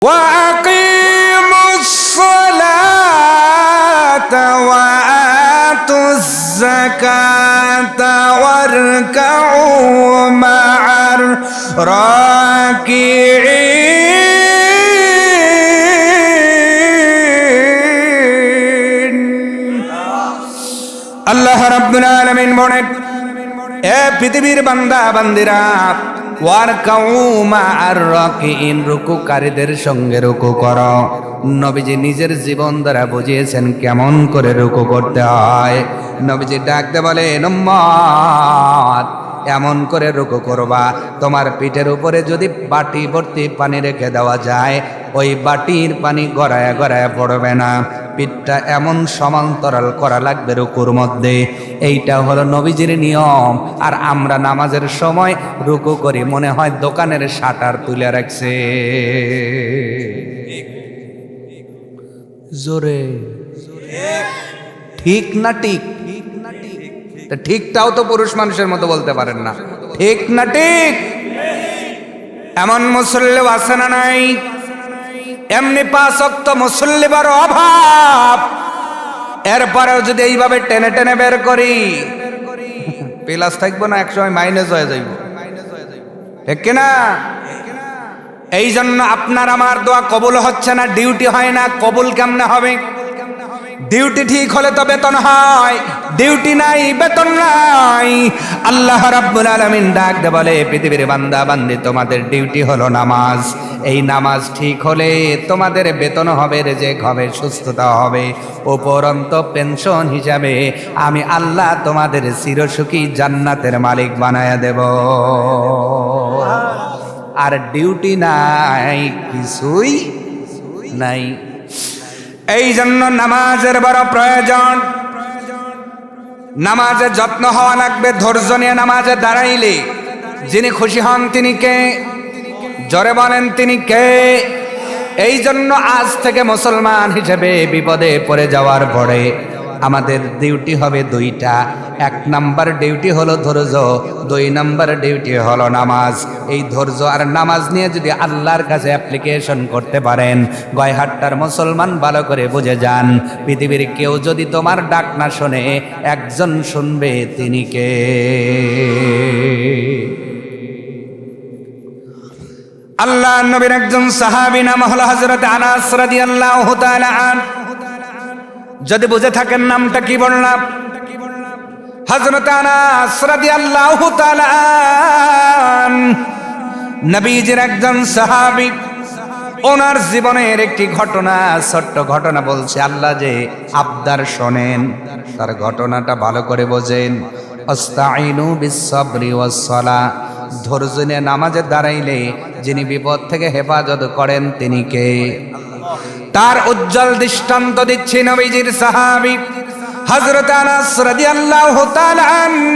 وأقيموا الصلاة وآتوا الزكاة واركعوا مع الراكعين আল্লাহ রাব্বুল আলামিন বলেন, এ পৃথিবীর বান্দা বান্দিরা, ওয়ারকাউ মা'আর রাকিইন, রুকুকারীদের সঙ্গে রুকু করো। নবীজি নিজের জীবন দ্বারা বুঝিয়েছেন কেমন করে রুকু করতে হয়। নবীজি ডাকতে বলেন, উম্মত, এমন করে রুকু করবা, তোমার পিঠের উপরে যদি বাটি ভর্তি পানি রেখে দেওয়া যায়, ওই বাটির পানি গড়ায়া গড়ায়া পড়বে না। পিঠটা এমন সমান্তরাল করা লাগবে রুকুর মধ্যে। এইটা হলো নবীজির নিয়ম। আর আমরা নামাজের সময় রুকু করি মনে হয় দোকানের শাটার তুলে রাখছে। জোরে ঠিক না? ঠিক ঠিকটাও তো পুরুষ মানুষের মতো বলতে পারেন না। ঠিক না ঠিক? এমন মুসল্লি আছে না নাই? এমনি 5 ওয়াক্ত মুসল্লিবার অভাব, এরপরেও যদি এইভাবে টেনে টেনে বের করি, প্লাস থাকবো না, একসময় মাইনাস হয়ে যাইব, ঠিক কিনা? এই জন্য আপনার আমার দোয়া কবুল হচ্ছে না, ডিউটি হয় না। কবুল কেমনে হবে? ডিউটি ঠিক হলে তো বেতন হয়, ডিউটি নাই, বেতন নাই। আল্লাহ রাব্বুল আলামিন ডাক দে বলে, পৃথিবীর বান্দা বান্দি, তোমাদের ডিউটি হলো নামাজ। এই নামাজ ঠিক হলে তোমাদের বেতন হবে, রিজিক হবে, সুস্থতা হবে, উপরন্ত পেনশন হিসাবে আমি আল্লাহ তোমাদের চিরসুখী জান্নাতের মালিক বানায়া দেব। আর ডিউটি নাই, কিছুই নাই। এই জন্য নামাজের বড় প্রয়োজন। নামাজে যত্ন হওয়া লাগবে, ধৈর্য নিয়ে নামাজে দাঁড়াইলে যিনি খুশি হন তিনি কে? জোরে বলেন, তিনি কে? এই জন্য আজ থেকে মুসলমান হিসেবে বিপদে পড়ে যাওয়ার পরে আমাদের ডিউটি হবে 2টা। 1 নাম্বার ডিউটি হলো ধৈর্য, 2 নাম্বার ডিউটি হলো নামাজ। এই ধৈর্য আর নামাজ নিয়ে যদি আল্লাহর কাছে অ্যাপ্লিকেশন করতে পারেন, গয়হাট্টার মুসলমান ভালো করে বুঝে যান, পৃথিবীর কেউ যদি তোমার ডাক না শোনে, একজন শুনবে, তিনি কে? আল্লাহ নবীর একজন সাহাবী নাম হলো হযরত আনাস রাদিয়াল্লাহু তাআলা আনহু। যদি বুঝে থাকেন নামটা কি বললাম? হযরত আনাস রাদিয়াল্লাহু তাআলা আনহু নবীজির একজন সাহাবী। ওনার জীবনের একটি ঘটনা, ছোট্ট ঘটনা বলছে, আল্লাহ যে আবদার শোনেন, তার ঘটনাটা ভালো করে বোঝেন। আস্তাইনু বিস-সাবরি ওয়াস-সালাহ, ধৈর্য নিয়ে নামাজে দাঁড়াইলে যিনি বিপদ থেকে হেফাজত করেন তিনি কে? তার উজ্জ্বল দৃষ্টান্ত দিচ্ছি নবীজির সাহাবী হযরত আনাস রাদিয়াল্লাহু তাআলা আনহু।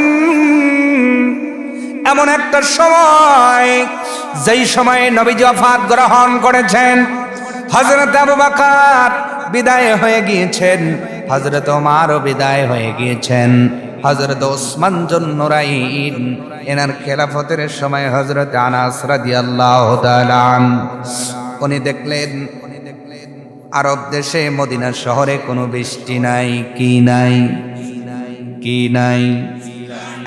এমন একটা সময়, যেই সময়ে নবীজি ওয়াফাত গ্রহণ করেছেন, হযরত আবু বকর বিদায় হয়ে গিয়েছেন, হযরত ওমরও বিদায় হয়ে গিয়েছেন, হযরত ওসমান জুন্নুরাইন এনার খেলাফতের সময় হযরত আনাস রাদিয়াল্লাহু তাআলা উনি দেখলেন আরব দেশে মদিনা শহরে কোনো বৃষ্টি নাই। কি নাই? কি নাই?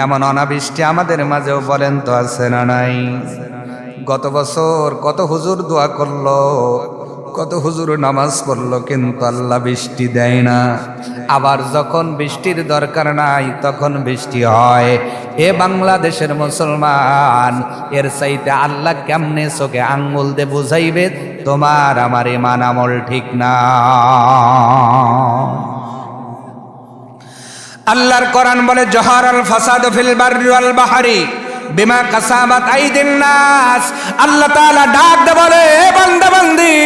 এমন অনাবৃষ্টি আমাদের মাঝেও বলেন তো আছে না নাই? গত বছর কত হুজুর দোয়া করলো, কত হুজুর নামাজ পড়লো, কিন্তু আল্লাহ বৃষ্টি দেয় না। আবার যখন বৃষ্টির দরকার নাই তখন বৃষ্টি হয়। এ বাংলাদেশের মুসলমান, এর চাইতে আল্লাহ কেমনে চোখে আঙ্গুল দিয়ে বুঝাইবে তোমার আমার ঈমান আমল ঠিক না? আল্লাহর কোরআন বলে, জহারাল ফাসাদু ফিল বাররি ওয়াল বাহরি বিমা কাসাবাত আইদিন নাস। আল্লাহ তাআলা ডাক দে বলে, এ বান্দা বান্দি,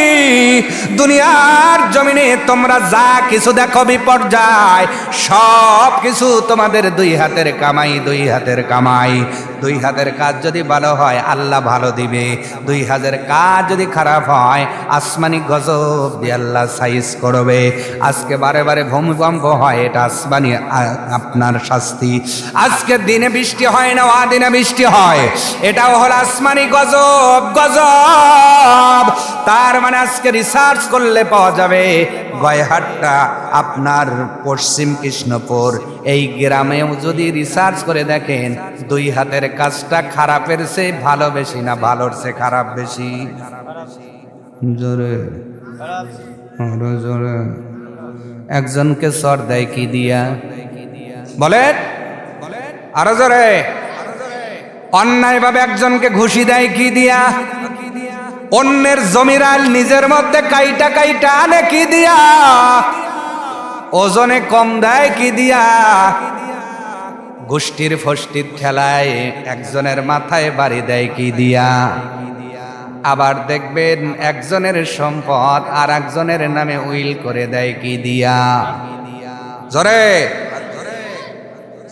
দুনিয়ার জমিনে তোমরা যা কিছু দেখো বিপর্যয়, সব কিছু তোমাদের দুই হাতের কামাই, দুই হাতের কামাই। দুই হাতের কাজ যদি ভালো হয় আল্লাহ ভালো দিবে, দুই হাতের কাজ যদি খারাপ হয় আসমানি গজব দিয়ে আল্লাহ সাইজ করবে। আজকে বারে বারে ভূমিকম্প হয়, এটা আসমানি আপনার শাস্তি। আজকে দিনে বৃষ্টি হয় না, দিনে বৃষ্টি হয়, এটাও হলো আসমানি গজব, গজব। তার মানে আজকে রিসার্চ করলে পাওয়া যাবে গয়হাটটা আপনার পশ্চিম কৃষ্ণপুর এই গ্রামেও যদি রিসার্চ করে দেখেন, দুই হাতের কাজটা খারাপের চেয়ে ভালো বেশি না ভালোর চেয়ে খারাপ বেশি? জোরে আরো জোরে। একজনকে সর দেয় কি দিয়া? বলেন আরো জোরে। অন্যায়ভাবে একজনকে ঘুষি দেয় কি দিয়া? অন্যের জমিরাল নিজের মধ্যে কাইটা কাইটা আনে কি দিয়া? ওজনে কম দেয় কি দিয়া? গোষ্ঠীর ফষ্টির ঠেলায় একজনের মাথায় বাড়ি দেয় কি দিয়া? আবার দেখবেন একজনের সম্পদ আর একজনের নামে উইল করে দেয় কি দিয়া? জোরে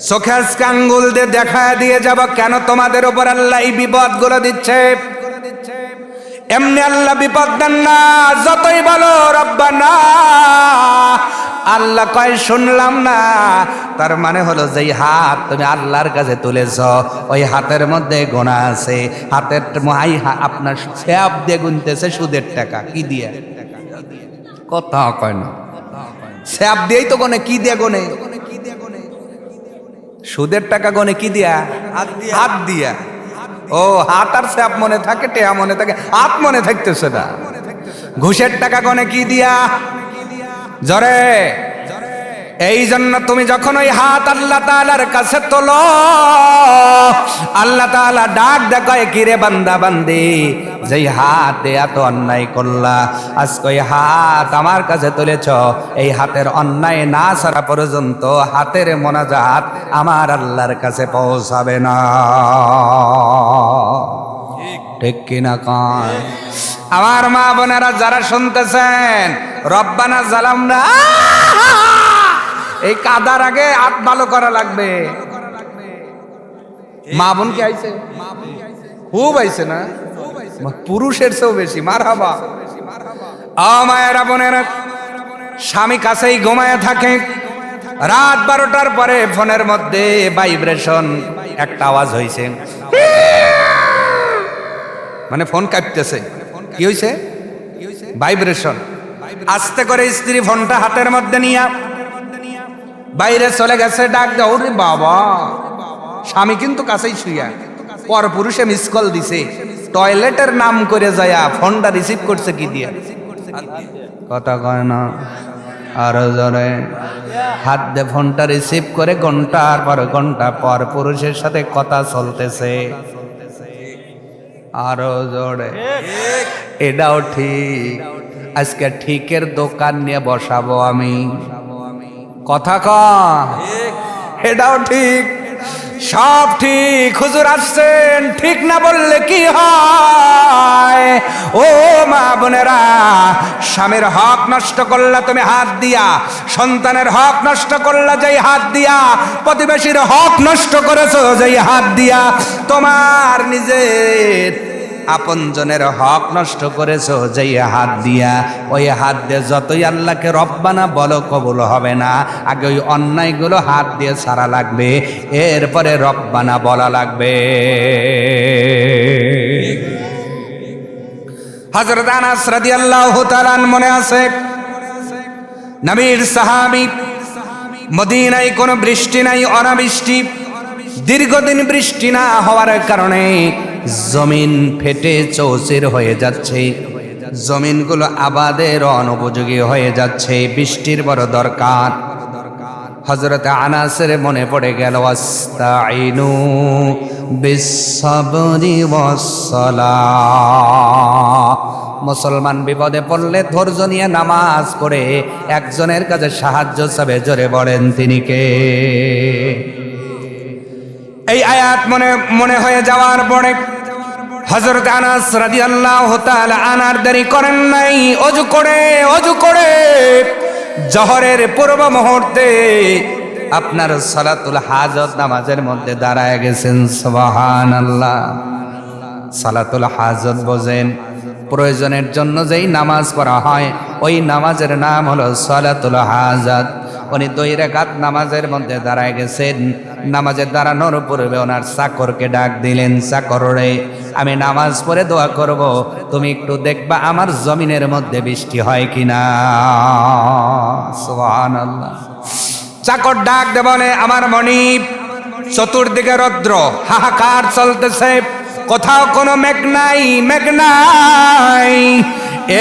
চোখে আজকে আঙ্গুল দিয়ে দেখা দিয়ে যাব কেন তোমাদের উপর আল্লাহ এই বিপদ গুলো দিচ্ছে। এমনি আল্লাহ বিপদ দেন না, যতই বলো রব্বানা। আল্লাহ কয় শুনলাম না, তার মানে হলো যেই হাত তুমি আল্লাহর কাছে তুলেছ ওই হাতের মধ্যে গোনা আছে। হাতের আপনার স্যাপ দিয়ে গুনতেছে সুদের টাকা কি দিয়ে? কথা কয় না, স্যাপ দিয়েই তো গনে, কি দিয়ে গনে? সুদের টাকা গনে কি দিয়া? হাত দিয়া। ও হাত আর স্যাপ মনে থাকে, টেয়া মনে থাকে, হাত মনে থাকতেছে না। ঘুষের টাকা গনে কি দিয়া? জরে। এই জন্য তুমি যখন ওই হাত আল্লাহ তাআলার কাছে তোলো, আল্লাহ তাআলা ডাক দেখায় কিরে বান্দা বান্দি, যেই হাত দেয়া তো অন্যায় করলা, আজকে ওই হাত আমার কাছে তুলেছ, এই হাতের অন্যায় না ছাড়া পর্যন্ত হাতের মোনাজাত আমার আল্লাহর কাছে পৌঁছাবে না। ঠিক কিনা কয়? আমার মা বোনেরা যারা শুনতেছেন, রব্বানা জালামনা, এই কাদার আগে হাত ভালো করা লাগবে। মা বোন কি আইছে? খুব আইছে না, পুরুষের চেয়েও বেশি। মারহাবা। মায়েরা বোনেরা, স্বামী কাছেই ঘুমায় থাকে, রাত 12টার পরে ফোনের মধ্যে ভাইব্রেশন একটা আওয়াজ হয়েছে, মানে ফোন কাঁপতেছে। কি হয়েছে? ভাইব্রেশন। আস্তে করে স্ত্রী ফোনটা হাতের মধ্যে নিয়ে বাইরে চলে গেছে, ডাক দাও। ওরে বাবা, স্বামী কিন্তু কাছেই শুইয়া, পর পুরুষে মিস কল দিছে, টয়লেটের নাম করে যায়া ফোনটা রিসিভ করছে কি দিয়া? কথা কয় না, আরো জোরে। হাত দিয়ে ফোনটা রিসিভ করে ঘন্টার পর ঘন্টা পর পুরুষের সাথে কথা চলতেছে। আরো জোরে। এটাও ঠিক। আজকে ঠিকের দোকান নিয়ে বসাবো আমি। কথা কয়, এটাও ঠিক, সব ঠিক। হুজুর আসছেন, ঠিক না বললে কি হয়? ও মা বোনেরা, স্বামীর হক নষ্ট করলা তুমি হাত দিয়া, সন্তানের হক নষ্ট করলা যেই হাত দিয়া, প্রতিবেশীর হক নষ্ট করেছো যেই হাত দিয়া, তোমার নিজের আপনজনের হক নষ্ট করেছো যেই হাত দিয়া, ওই হাত দিয়ে যতই আল্লাহকে রব্বানা বলো কবুল হবে না। আগে ওই অন্যায়গুলো হাত দিয়ে ছাড়া লাগবে, এরপরে রব্বানা বলা লাগবে। হযরত আনাস রাদিয়াল্লাহু তাআলা মনে আছে, নবীর সাহাবী, মদিনায় কোনো বৃষ্টি নাই, অনাবৃষ্টি, দীর্ঘদিন বৃষ্টি না হওয়ার কারণে জমিন ফেটে চৌচির হয়ে যাচ্ছে, জমিনগুলো আবাদের অনুপযোগী হয়ে যাচ্ছে, বৃষ্টির বড় দরকার। হযরত আনাসের মনে পড়ে গেল, আস্তাইনু বিসসাবরি ওয়াসসালাহ। মুসলমান বিপদে পড়লে ধৈর্য নিয়ে নামাজ পড়ে একজনের কাছে সাহায্য চাবে, জোরে বলেন তিনি কে? এই আয়াত মনে হয়ে যাওয়ার পরে হযরত আনাস রাদিয়াল্লাহু তাআলা আনার দেরি করেন নাই, ওযু করে জোহরের পূর্ব মুহূর্তে আপনার সালাতুল হাজত নামাজের মধ্যে দাঁড়ায় গেছেন। সুবহানাল্লাহ। সালাতুল হাজত বোঝেন, প্রয়োজনের জন্য যেই নামাজ পড়া হয় ওই নামাজের নাম হলো সালাতুল হাজত। উনি 2 রাকাত নামাজের মধ্যে দাঁড়ায় গেছেন। নামাজে দাঁড়ানোর পূর্বে ওনার চাকরকে ডাক দিলেন, চাকর রে, আমি নামাজ পড়ে দোয়া করব, তুমি একটু দেখবা আমার জমিনের মধ্যে বৃষ্টি হয় কিনা। সুবহানাল্লাহ। চাকর ডাক দে বলে, আমার মনিব, চতুর্দিকে রৌদ্র, হাহাকার চলতেছে, কোথাও কোনো মেঘ নাই,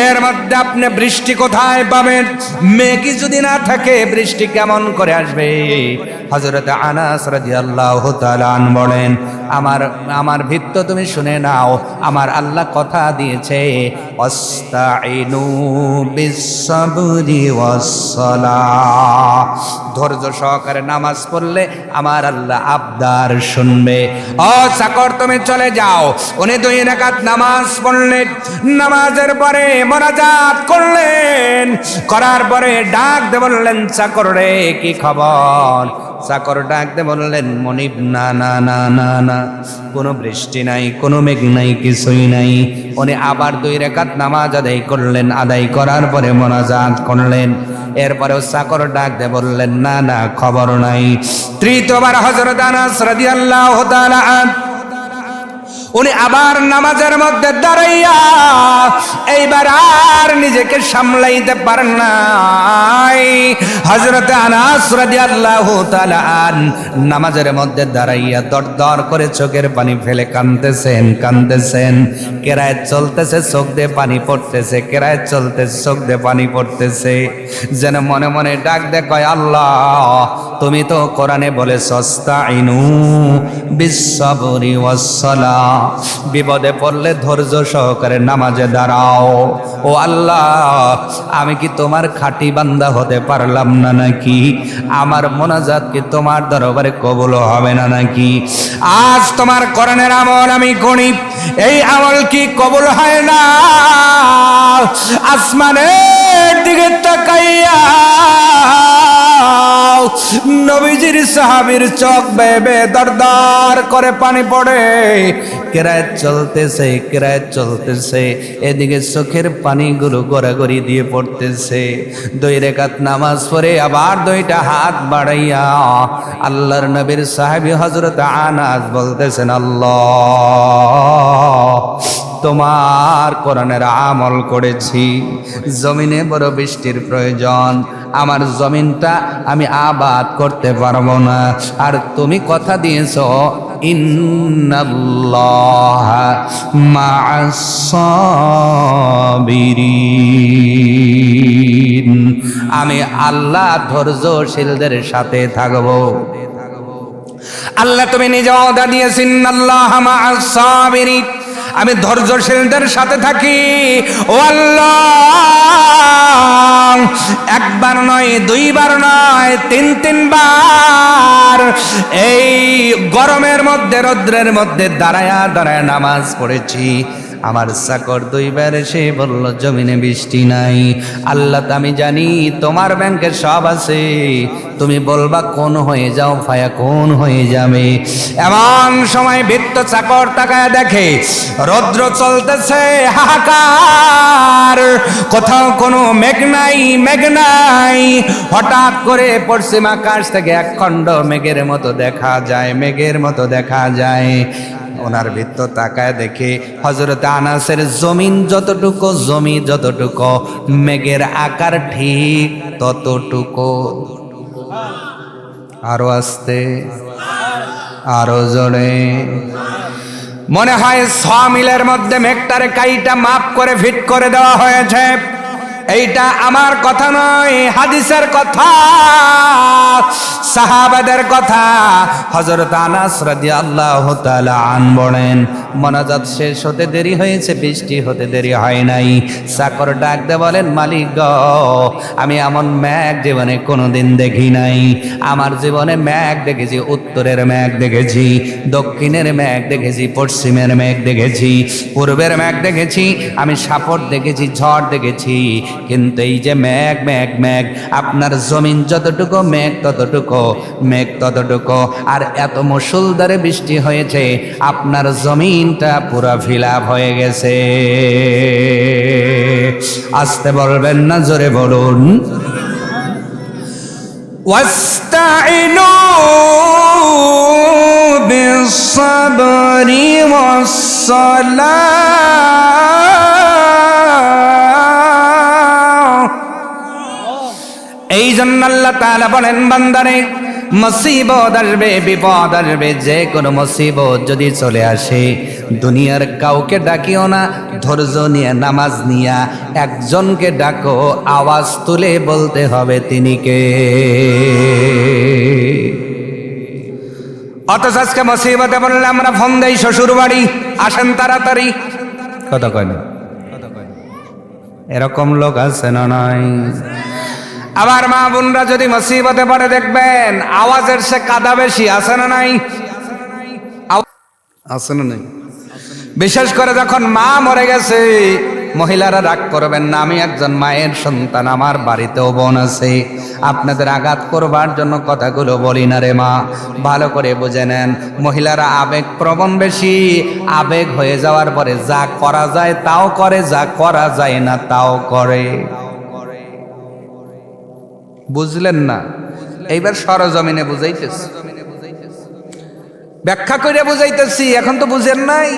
এর মধ্যে আপনি বৃষ্টি কোথায় পাবেন? মেঘই যদি না থাকে বৃষ্টি কেমন করে আসবে? হযরত আনাস রাদিয়াল্লাহু তাআলা আনহু বলেন, আমার ভিত্ত তুমি শুনে নাও, আমার আল্লাহ কথা দিয়েছে, আস্তাইনু বিস-সাবরি ওয়াস-সালাহ, ধৈর্য সহকারে নামাজ পড়লে আমার আল্লাহ আবদার শুনবে। ও চাকর, তুমি চলে যাও। উনি 2 রাকাত নামাজ পড়লেন, নামাজের পরে মোনাজাত করলেন, করার পরে ডাক দিয়ে বললেন, চাকর রে, কি খবর? চাকর ডাক দিয়ে বললেন, মনিব, না না না না না, কোনো বৃষ্টি নাই, কোনো মেঘ নাই, কিছুই নাই। উনি আবার 2 রাকাত নামাজ আদায় করলেন, আদায় করার পরে মোনাজাত করলেন, এরপরেও চাকর ডাক দিয়ে বললেন, না না, খবর নাই। তৃতীয়বার হযরত আনাস রাদিয়াল্লাহু তাআলা উনি আবার নামাজের মধ্যে দাঁড়াইয়া এইবার আর নিজেকে সামলাইতে পারেন নাই। হযরত আনাস রাদিয়াল্লাহু তাআলা নামাজের মধ্যে দাঁড়াইয়া দরদর করে চোখের পানি ফেলে কাঁদতেছেন। কেরায়েত চলতেছে, চোখ দিয়ে পানি পড়তেছে, কেরায়েত চলতেছে, চোখ দিয়ে পানি পড়তেছে। যেন মনে মনে ডাক দে কয়, আল্লাহ, তুমি তো কোরআনে বলেছ, আস্তাইনু বিস-সাবরি ওয়াস-সালাহ, বিপদে পড়লে ধৈর্য সহকারে নামাজে দাঁড়াও। ও আল্লাহ, আমি কি তোমার খাঁটি বান্দা হতে পারলাম না নাকি? আমার মোনাজাত কি তোমার দরবারে কবুল হবে না নাকি? আজ তোমার কোরআনের আমল আমি করি, এই আমল কি কবুল হয় না? আসমানের দিকে তাকাইয়া নবীজির সাহাবীর চোখ বেয়ে দরদর করে পানি পড়ে। কেরায়েত চলতেছে, এদিকে চোখের পানিগুলো গড়াগড়ি দিয়ে পড়তেছে। 2 রাকাত নামাজ পড়ে আবার 2টা হাত বাড়াইয়া আল্লাহর নবীর সাহাবী হযরত আনাস বলতেছেন, আল্লাহ, তোমার কোরআনের আমল করেছি, জমিনে বড় বৃষ্টির প্রয়োজন, আমার জমিনটা আমি আবাদ করতে পারবো না, আর তুমি কথা দিয়েছো, ইন্নাল্লাহা মা'আস সাবিরিন, আমি আল্লাহ ধৈর্যশীলদের সাথে থাকবো। আল্লাহ তুমি নিজে ওয়াদা দিয়েছেন, ইন্নাল্লাহা মা'আস সাবিরিন, আমি ধৈর্যশীলদের সাথে থাকি। ও আল্লাহ, একবার নয়, 2 বার নয়, 3 বার এই গরমের মধ্যে, রৌদ্রের মধ্যে দাঁড়ায়া নামাজ পড়েছি। আমার চাকর 2 বার এসে বলল, জমিনে বৃষ্টি নাই। আল্লাহ, আমি জানি তোমার ব্যাংকে সব আছে, তুমি বলবা কোন হয়ে যাও, ফায়া কোন হয়ে যাবে। এমন সময় ভৃত্য চাকর তাকায় দেখে রৌদ্র চলতেছে, হাহাকার, কোথাও কোনো মেঘ নাই। হঠাৎ করে পশ্চিম আকাশ থেকে এক খণ্ড মেঘের মতো দেখা যায়। ওনার ভৃত্য তাকায় দেখে হযরত আনাসের জমি যতটুকু মেঘের আকার ঠিক ততটুকু। আরো আস্তে, আরো জোরে। মনে হয় 6 মিলের মধ্যে মেঘটারে কাইটা মাপ করে ফিট করে দেওয়া হয়েছে। এইটা আমার কথা নয়, হাদিসের কথা, সাহাবাদের কথা। হযরত আনাস রাদিয়াল্লাহু তাআলা আনহু বলেন, মোনাজাত শেষ হতে দেরি হয়েছে, বৃষ্টি হতে দেরি হয় নাই। চাকর ডাক দিয়ে বলেন, মালিক গো, আমি এমন মেঘ জীবনে কোনোদিন দেখি নাই। আমার জীবনে মেঘ দেখেছি, উত্তরের মেঘ দেখেছি, দক্ষিণের মেঘ দেখেছি, পশ্চিমের মেঘ দেখেছি, পূর্বের মেঘ দেখেছি, আমি সাপট দেখেছি, ঝড় দেখেছি, কিন্তু এই যে মেঘ মেঘ মেঘ, আপনার জমিন যতটুকু মেঘ ততটুকু, মেঘ ততটুকু, আর এত মুষলধারে বৃষ্টি হয়েছে, আপনার জমিনটা পুরো ফিলাপ হয়ে গেছে। আসতে বলবেন না, জোরে বলুন। ওয়াস্তাইনু বিস-সাবরি ওয়াস-সালাহ। এই জন্য আল্লাহ তাআলা বলেন, বান্দারে, মুসিবত আসবে, বিপদ আসবে, যে কোনো মুসিবত যদি চলে আসে, দুনিয়ার কাউকে ডাকিও না, ধৈর্য নিয়ে নামাজ নিয়া একজনকে ডাকো, আওয়াজ তুলে বলতে হবে তিনি কে। অথচ আজকে মুসিবতে বললে আমরা ফোন দেই শ্বশুর বাড়ি, আসেন তাড়াতাড়ি, কথা কয় না, এরকম লোক আছে না নাই? আবার মা বোনরা যদি মুসিবতে পড়ে, দেখবেন আওয়াজের সে কাদা বেশি, আছে না নাই? আছে না নাই? বিশেষ করে যখন মা মরে গেছে, মহিলারা রাগ করবেন না, আমি একজন মায়ের সন্তান, আমার বাড়িতেও বোন আছে, আপনাদের আঘাত করবার জন্য কথাগুলো বলি না রে মা, ভালো করে বুঝে নেন। মহিলারা আবেগ প্রবণ বেশি, আবেগ হয়ে যাওয়ার পরে যা করা যায় তাও করে, যা করা যায় না তাও করে। বুঝলেন না? এইবার সরজমিনে বুঝাইতেছি, ব্যাখ্যা করে বুঝাইতেছি, এখন তো বুঝেন নাই।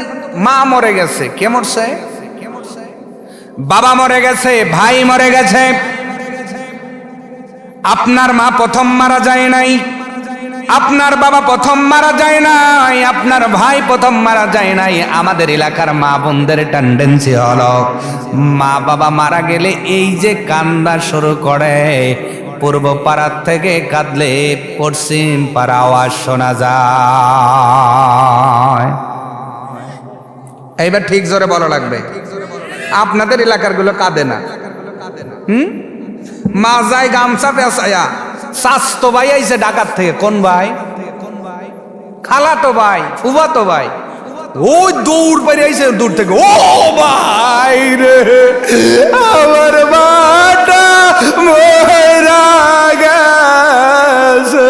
মা মরে গেছে, কে মরছে? বাবা মরে গেছে, ভাই মরে গেছে। আপনার মা প্রথম মারা যায় নাই, আপনার বাবা প্রথম মারা যায় নাই, আপনার ভাই প্রথম মারা যায় নাই। আমাদের এলাকার মা বোনদের টেন্ডেন্সি হলো, মা বাবা মারা গেলে এই যে কান্না শুরু করে, পূর্ব পাড়ার থেকে কাঁদলে পশ্চিম পাড়া আওয়াজ শোনা যায়। এইবার ঠিক জোরে বলা লাগবে, আপনাদের এলাকার গুলো কাঁদে না। মা যায় গামছা পেঁচায়া, স্বাস্থ্য ভাই আইছে ঢাকার থেকে। কোন ভাই? খালাতো ভাই, ফুফাতো ভাই, ওই দৌড় পারে আইছে দূর থেকে, ও ভাই রে, আমার মাটা মরা গেছে।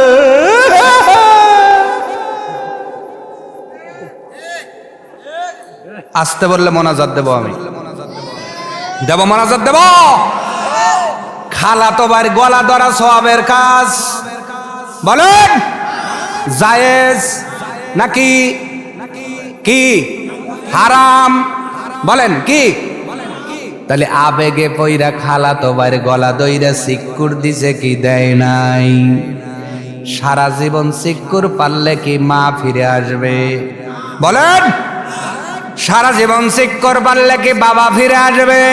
আসতে বললে মোনাজাত দেব, আমি দেব, মোনাজাত দেব। খালাতো ভাইয়ের গলা ধরা সওয়াবের কাজ, বলেন জায়েজ নাকি কি হারাম? বলেন কি? তাহলে আবেগে পইরা খালাতো ভাইয়ের গলা দইরা সিক্কুর দিছে কি দেয় নাই? সারা জীবন সিক্কুর পারলে কি মা ফিরে আসবে? বলেন, সারা জীবন সিক্কুর পারলে কি বাবা ফিরে আসবে?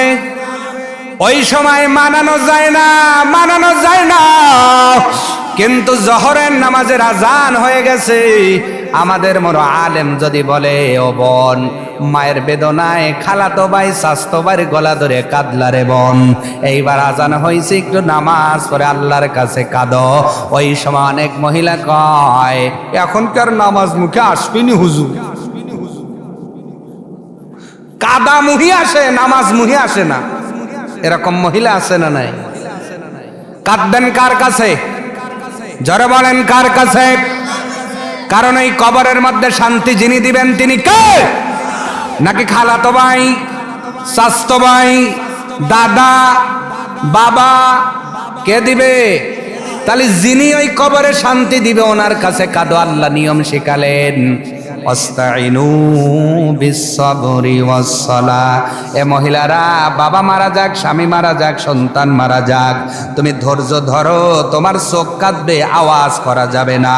ওই সময় মানানো যায় না, মানানো যায় না। কিন্তু জোহরের নামাজের আজান হয়ে গেছে, আমাদের মতো আলেম যদি বলে, ও বোন, মায়ের বেদনায় খালাতো ভাই স্বাস্থ্য ভাইয়ের গলা ধরে কাঁদলা রে বোন, এইবার আজান হয়েছে, একটু নামাজ পড়ে আল্লাহর কাছে কাঁদো। ওই সময় অনেক মহিলা কয়, এখনকার নামাজ মুখে আসবেনি হুজুর। কাদা মুহি আসে, নামাজ মুহি আসে না, এরকম মহিলা আছে না নাই? কাঁদবেন কার কাছে? জোরে বলেন, কার কাছে? কারণ এই কবরের মধ্যে শান্তি যিনি দিবেন তিনি কে? নাকি খালাতো ভাই, স্বাস্থ্য ভাই, দাদা, বাবা? কে দিবে? তাহলে যিনি ওই কবরে শান্তি দিবে ওনার কাছে কাঁদো। আল্লাহ নিয়ম শিখালেন, আস্তাইনু বিস-সাবরি ওয়াস-সালাহ। এ মহিলারা, বাবা মারা যাক, স্বামী মারা যাক, সন্তান মারা যাক, তুমি ধৈর্য ধরো, তোমার চোখ কাঁদবে, আওয়াজ করা যাবে না।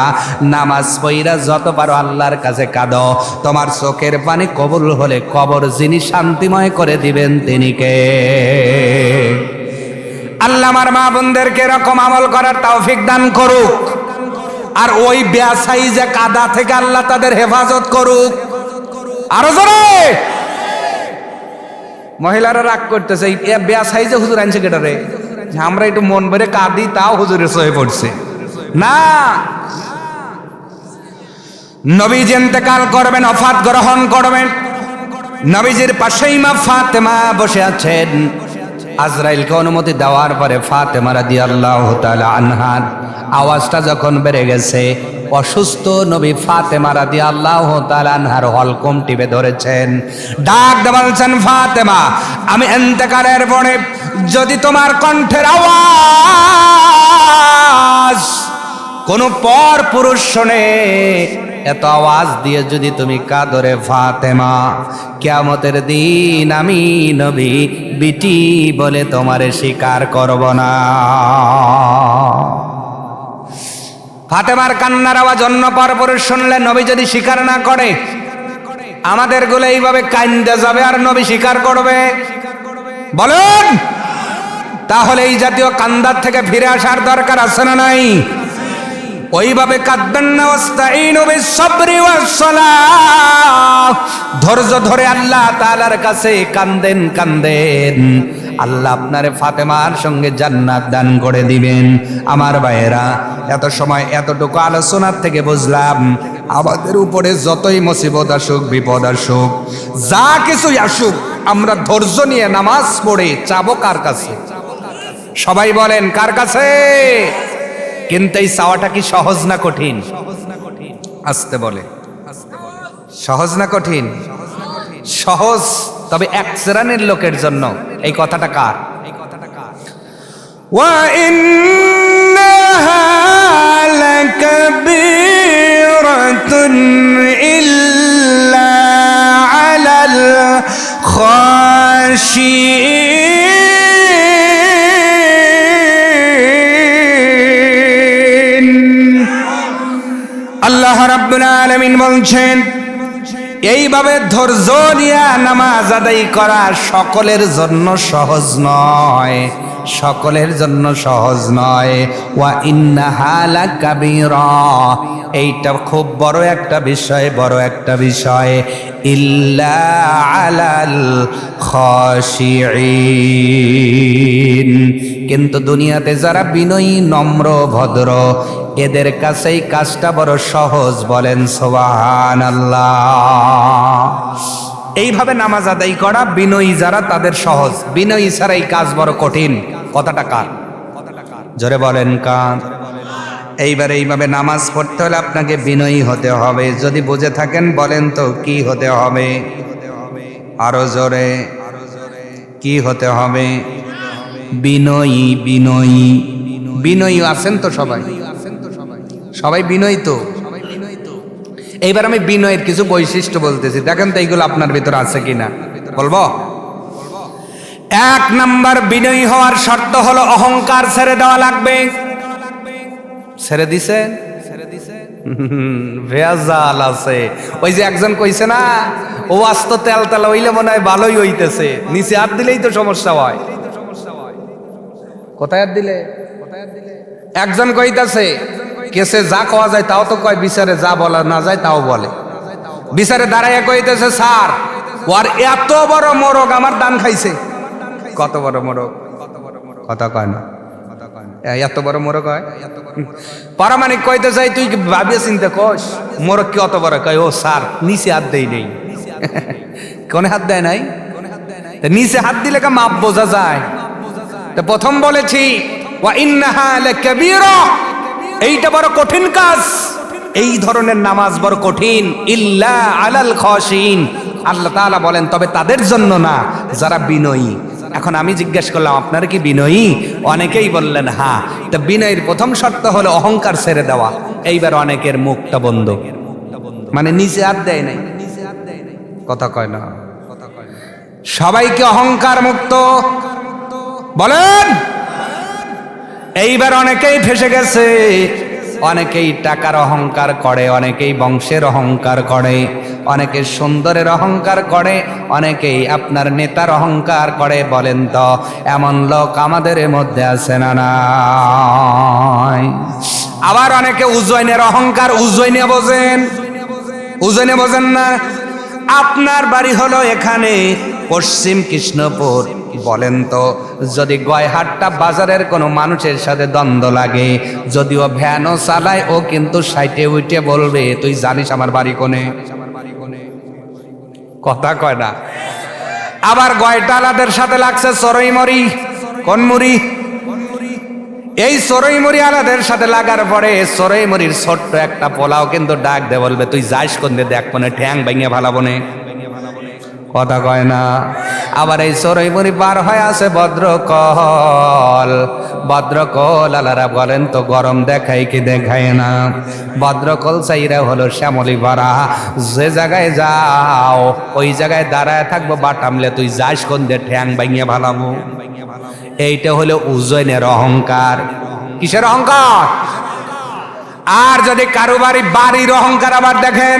নামাজ পড়া যত পারো আল্লাহর কাছে কাঁদো। তোমার চোখের পানি কবুল হলে কবর যিনি শান্তিময় করে দিবেন তিনি কে? আল্লাহ আমার মা বোনদেরকে এরকম আমল করার তৌফিক দান করুক, আর ওই বেয়াসাই যে কাদা থেকে আল্লাহ তাদের হেফাজত করুক। আরো জোরে। মহিলারা রাগ করতেছে, বেয়াসাই যে হুজুর আনছে কেটারে, আমরা একটু মন ভরে কাঁদি তাও হুজুরের সহে পড়ছে না। নবীজি ইন্তেকাল করবেন, ওফাত গ্রহণ করবেন, নবীজির পাশেই মা ফাতেমা বসে আছেন। আজরাইলকে অনুমতি দেওয়ার পরে ফাতেমা রাদিয়াল্লাহু তাআলা আনহার আওয়াজটা যখন বেড়ে গেছে, অসুস্থ নবী ফাতেমা রাদিয়াল্লাহু তাআলা আনহার হলকম টিপে ধরেছেন, ডাক দিয়ে বলছেন, ফাতেমা, আমি ইন্তেকালের পরে যদি তোমার কণ্ঠের আওয়াজ কোন পর পুরুষ শোনে, এত আওয়াজ দিয়ে যদি তুমি কাঁদরে ফাতেমা, কিয়ামতের দিন আমি নবী বিটি বলে তোমারে স্বীকার করব না। ফাতেমার কান্নার আওয়াজ অন্য পরপুরুষ শুনলে নবী যদি স্বীকার না করে, আমাদের গুলো এইভাবে কান্দে যাবে আর নবী স্বীকার করবে? বলেন, তাহলে এই জাতীয় কান্দার থেকে ফিরে আসার দরকার আছে না নাই? ওইভাবে কাঁদবেন না। ওয়াস্তাইনু বিস-সাবরি ওয়াস-সালাহ, ধৈর্য ধরে আল্লাহ তাআলার কাছে কান্দেন কান্দেন, আল্লাহ আপনারে ফাতেমার সঙ্গে জান্নাত দান করে দিবেন। আমার ভাইয়েরা, এত সময় এতটুকু আলোচনার থেকে বুঝলাম, আমাদের উপরে যতই মুসিবত আসুক, বিপদ আসুক, যা কিছুই আসুক, আমরা ধৈর্য নিয়ে নামাজ পড়ে চাবো কার কাছে? সবাই বলেন কার কাছে? কিন্তু এই চাওয়াটা কি সহজ না কঠিন? আসতে বলে, সহজ না কঠিন? সহজ, তবে এক শ্রেণীর লোকের জন্য। এই কথাটা কার? ওয়া ইন্নাহা লাকাবীরাতুন ইল্লা আলাল খাশিঈন। আল্লাহ রাব্বুল আলামিন বলছেন, এইভাবে ধৈর্য নিয়ে নামাজ আদায় করা সকলের জন্য সহজ নয়, সকলের জন্য সহজ নয়। ওয়া ইন্নাহা লাকাবীরা, এইটা খুব বড় একটা বিষয়, বড় একটা বিষয়। ইল্লা আলাল খাশিঈন, কিন্তু দুনিয়াতে যারা বিনয়ী, নম্র, ভদ্র, এদের কাছেই কাজটা বড় সহজ। বলেন সুবহানাল্লাহ। এইভাবে নামাজ আদায় করা বিনয়ী যারা, তাদের সহজ। বিনয়ী ছাড়া এই কাজ বড় কঠিন। কথাটা কার? জোরে বলেন কার? এইবারে এইভাবে নামাজ পড়তে হলে আপনাকে বিনয়ী হতে হবে। যদি বুঝে থাকেন বলেন তো কি হতে হবে? আরো জোরে, কি হতে হবে? বিনয়ী। বিনয়ী, বিনয়ী আছেন তো সবাই? সবাই বিনয়ী তো? এইবার আমি বিনয়ের কিছু বৈশিষ্ট্য বলতেছি, দেখেন তো এইগুলো আপনার ভিতরে আছে কিনা। বলবো? এক নাম্বার, বিনয়ী হওয়ার শর্ত হলো অহংকার ছেড়ে দেওয়া লাগবে। ছেড়ে দিছে? ভেজাল আছে। ওই যে একজন কইছে না, ও আস্ত তেল তেল হইলে মনে হয় ভালোই হইতেছে, নিচে হাত দিলেই তো সমস্যা হয়। কোথায় হাত দিলে? একজন কইতাছে, কেসে যা খাওয়া যায় তাও তো কয়, বিচারে যা বলা না যায় তাও বলে। বিচারে দাঁড়াইয়া কইতেছে, স্যার ওর এত বড় মোরগ আমার দান খাইছে। কত বড় মোরগ? কথা কয় না, এত বড় মোরগ হয়? পারামানিক কইতে চাই, তুই ভাবিয়ে চিন্তা কস মোরগ কি অত বড়? কয়, ও স্যার নিচে হাত দেই নেই। কোনে হাত দেয় নাই? নিচে হাত দিলে কা মাপ বোঝা যায়। তো প্রথম বলেছি ওয়া ইন্নাহা লাকাবীরা, এইটা বড় কঠিন কাজ। এই ধরনের নামাজ বড় কঠিন। ইল্লা আলাল খাশিঈন, আল্লাহ তাআলা বলেন তবে তাদের জন্য না যারা বিনয়ী। এখন আমি জিজ্ঞেস করলাম, আপনারা কি বিনয়ী? অনেকেই বললেন হ্যাঁ। তো বিনয়ের প্রথম শর্ত হলো অহংকার ছেড়ে দেওয়া। এইবার অনেকের মুখটা বন্ধ, মানে নিচে হাত দেয় নাই। কথা কয় না, সবাইকে অহংকার মুক্ত বলেন। এইবার অনেকেই ফেসে গেছে। অনেকেই টাকার অহংকার করে, অনেকেই বংশের অহংকার করে, অনেকে সুন্দরের অহংকার করে, অনেকেই আপনার নেতার অহংকার করে। বলেন তো এমন লোক আমাদের মধ্যে আছে না নাই? আবার অনেকে উজ্জয়নের অহংকার, উজ্জয়নে বোঝেন? উজ্জয়নে বোঝেন না? আপনার বাড়ি হলো এখানে পশ্চিম কৃষ্ণপুর। বলেন তো যদি গয়হাট্টা বাজারের কোনো মানুষের সাথে দ্বন্দ্ব লাগে, যদিও ভ্যানও চালায়, ও কিন্তু সাইটে উইটে বলবে তুই জানিস আমার বাড়ি কোনে? কথা কয় না। আবার গয়টালাদের সাথে লাগছে চড়ইমরি। কোন মুড়ি? এই চড়ইমরি আলাদের সাথে লাগার পরে চড়ইমরির ছোট্ট একটা পোলাও কিন্তু ডাক দে বলবে তুই যাইস কোন দে, দেখ মনে ঠ্যাং ভেঙে ভালাবনে। কথা কয় না। আবার এই চড়ইমরি পার হয়ে আছে ভদ্রকল। ভদ্রকল আলারা বলেন তো গরম দেখায় কি দেখায় না? ভদ্রকল চাইরা হলো শ্যামলি পাড়া। যে জায়গায় যাও ওই জায়গায় দাঁড়ায় থাকবো বাটামলে তুই যাস কোন দে, ঠ্যাং ভেঙে ভালাবো। এইটা হলো উজ্জয়নের অহংকার। কিসের অহংকার? আর যদি কারো বাড়ির অহংকার আবার দেখেন,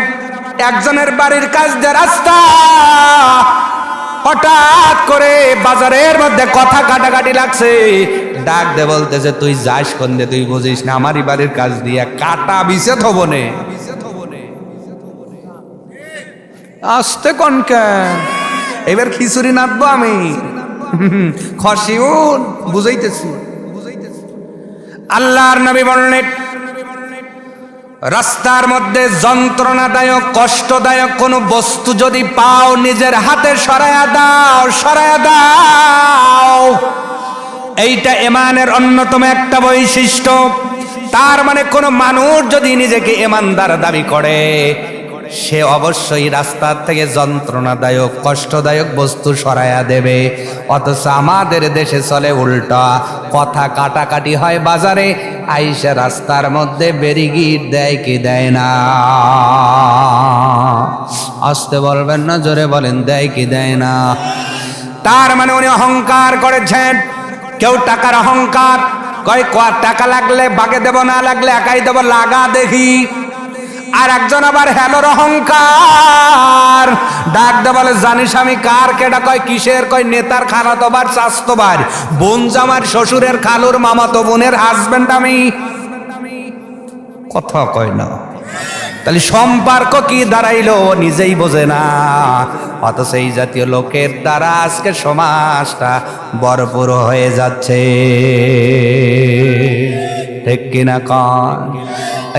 একজনের বাড়ির কাজ দিয়ে রাস্তা, হঠাৎ করে বাজারের মধ্যে কথা কাটাকাটি লাগছে, ডাক দে বলতেছে তুই যাস কোন দে, তুই বুঝিস না আমারই বাড়ির কাজ দিয়ে কাটা বিছে থবনে। আসতে কনকা এবার খিচুড়ি নাচবো আমি, খসিউন বুঝাইতেছি। আল্লাহর নবী বললেন রাস্তার মধ্যে যন্ত্রণাদায়ক কষ্টদায়ক কোনো বস্তু যদি পাও নিজের হাতে সরায়া দাও, সরায়া দাও। এইটা ঈমানের অন্যতম একটা বৈশিষ্ট্য। তার মানে কোনো মানুষ যদি নিজেকে ঈমানদার দাবি করে, সে অবশ্যই রাস্তার থেকে যন্ত্রণাদায়ক কষ্টদায়ক বস্তু সরায়া দেবে। অথচ আমাদের দেশে চলে উল্টা, কথা কাটাকাটি হয় বাজারে, আইসা রাস্তার মধ্যে ব্যারিকেড দেয় কি দেয় না? আসতে বলবেন না, জোরে বলেন দেয় কি দেয় না? তার মানে উনি অহংকার করেছেন। কেউ টাকার অহংকার, কয় টাকা লাগলে বাগে দেব, না লাগলে একাই দেব, লাগা দেখি। আর একজন আবার হেলোর অহংকার, ডাক দে বলে জানিস আমি কার? কেডা? কয় কিসের? কয় নেতার খালাতো বার, চাচতো বার, বোন জামার শ্বশুরের খালুর মামাতো বোনের হাজবেন্ড আমি। কথা কয় না। তাহলে সম্পর্ক কি দাঁড়াইলো নিজেই বোঝে না। অথচ এই জাতীয় লোকের দ্বারা আজকে সমাজটা বড়পুর হয়ে যাচ্ছে, ঠিক কিনা কন?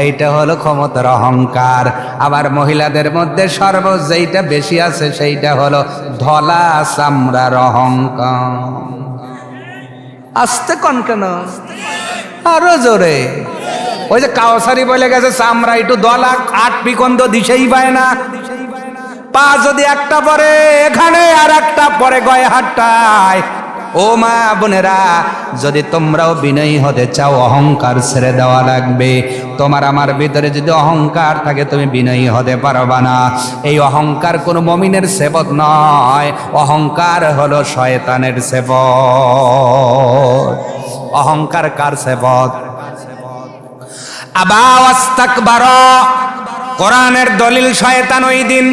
এইটা হলো ক্ষমতার অহংকার। আবার মহিলাদের মধ্যে যেইটা বেশি আছে সেইটা হলো ধলা চামড়ার অহংকার। আসতে কন কেন? আরো জোরে। ওই যে কাউসারি বলে গেছে চামড়া একটু দলা, আট পিকন্দ দিশেই পায় না। পা যদি একটা পরে এখানে আর একটা পরে গয়হাট্টায়। ও মা বোনেরা, যদি তোমরাও বিনয়ী হতে চাও অহংকার ছেড়ে দেওয়া লাগবে। তোমার আমার ভিতরে যদি অহংকার থাকে তুমি বিনয়ী হতে পারবা না। এই অহংকার কোনো মুমিনের সেবত নয়, অহংকার হলো শয়তানের সেবত। অহংকার কার সেবত? আবা ওয়াস্তাকবারা। কোরআনের দলিল শয়তান ওই দিন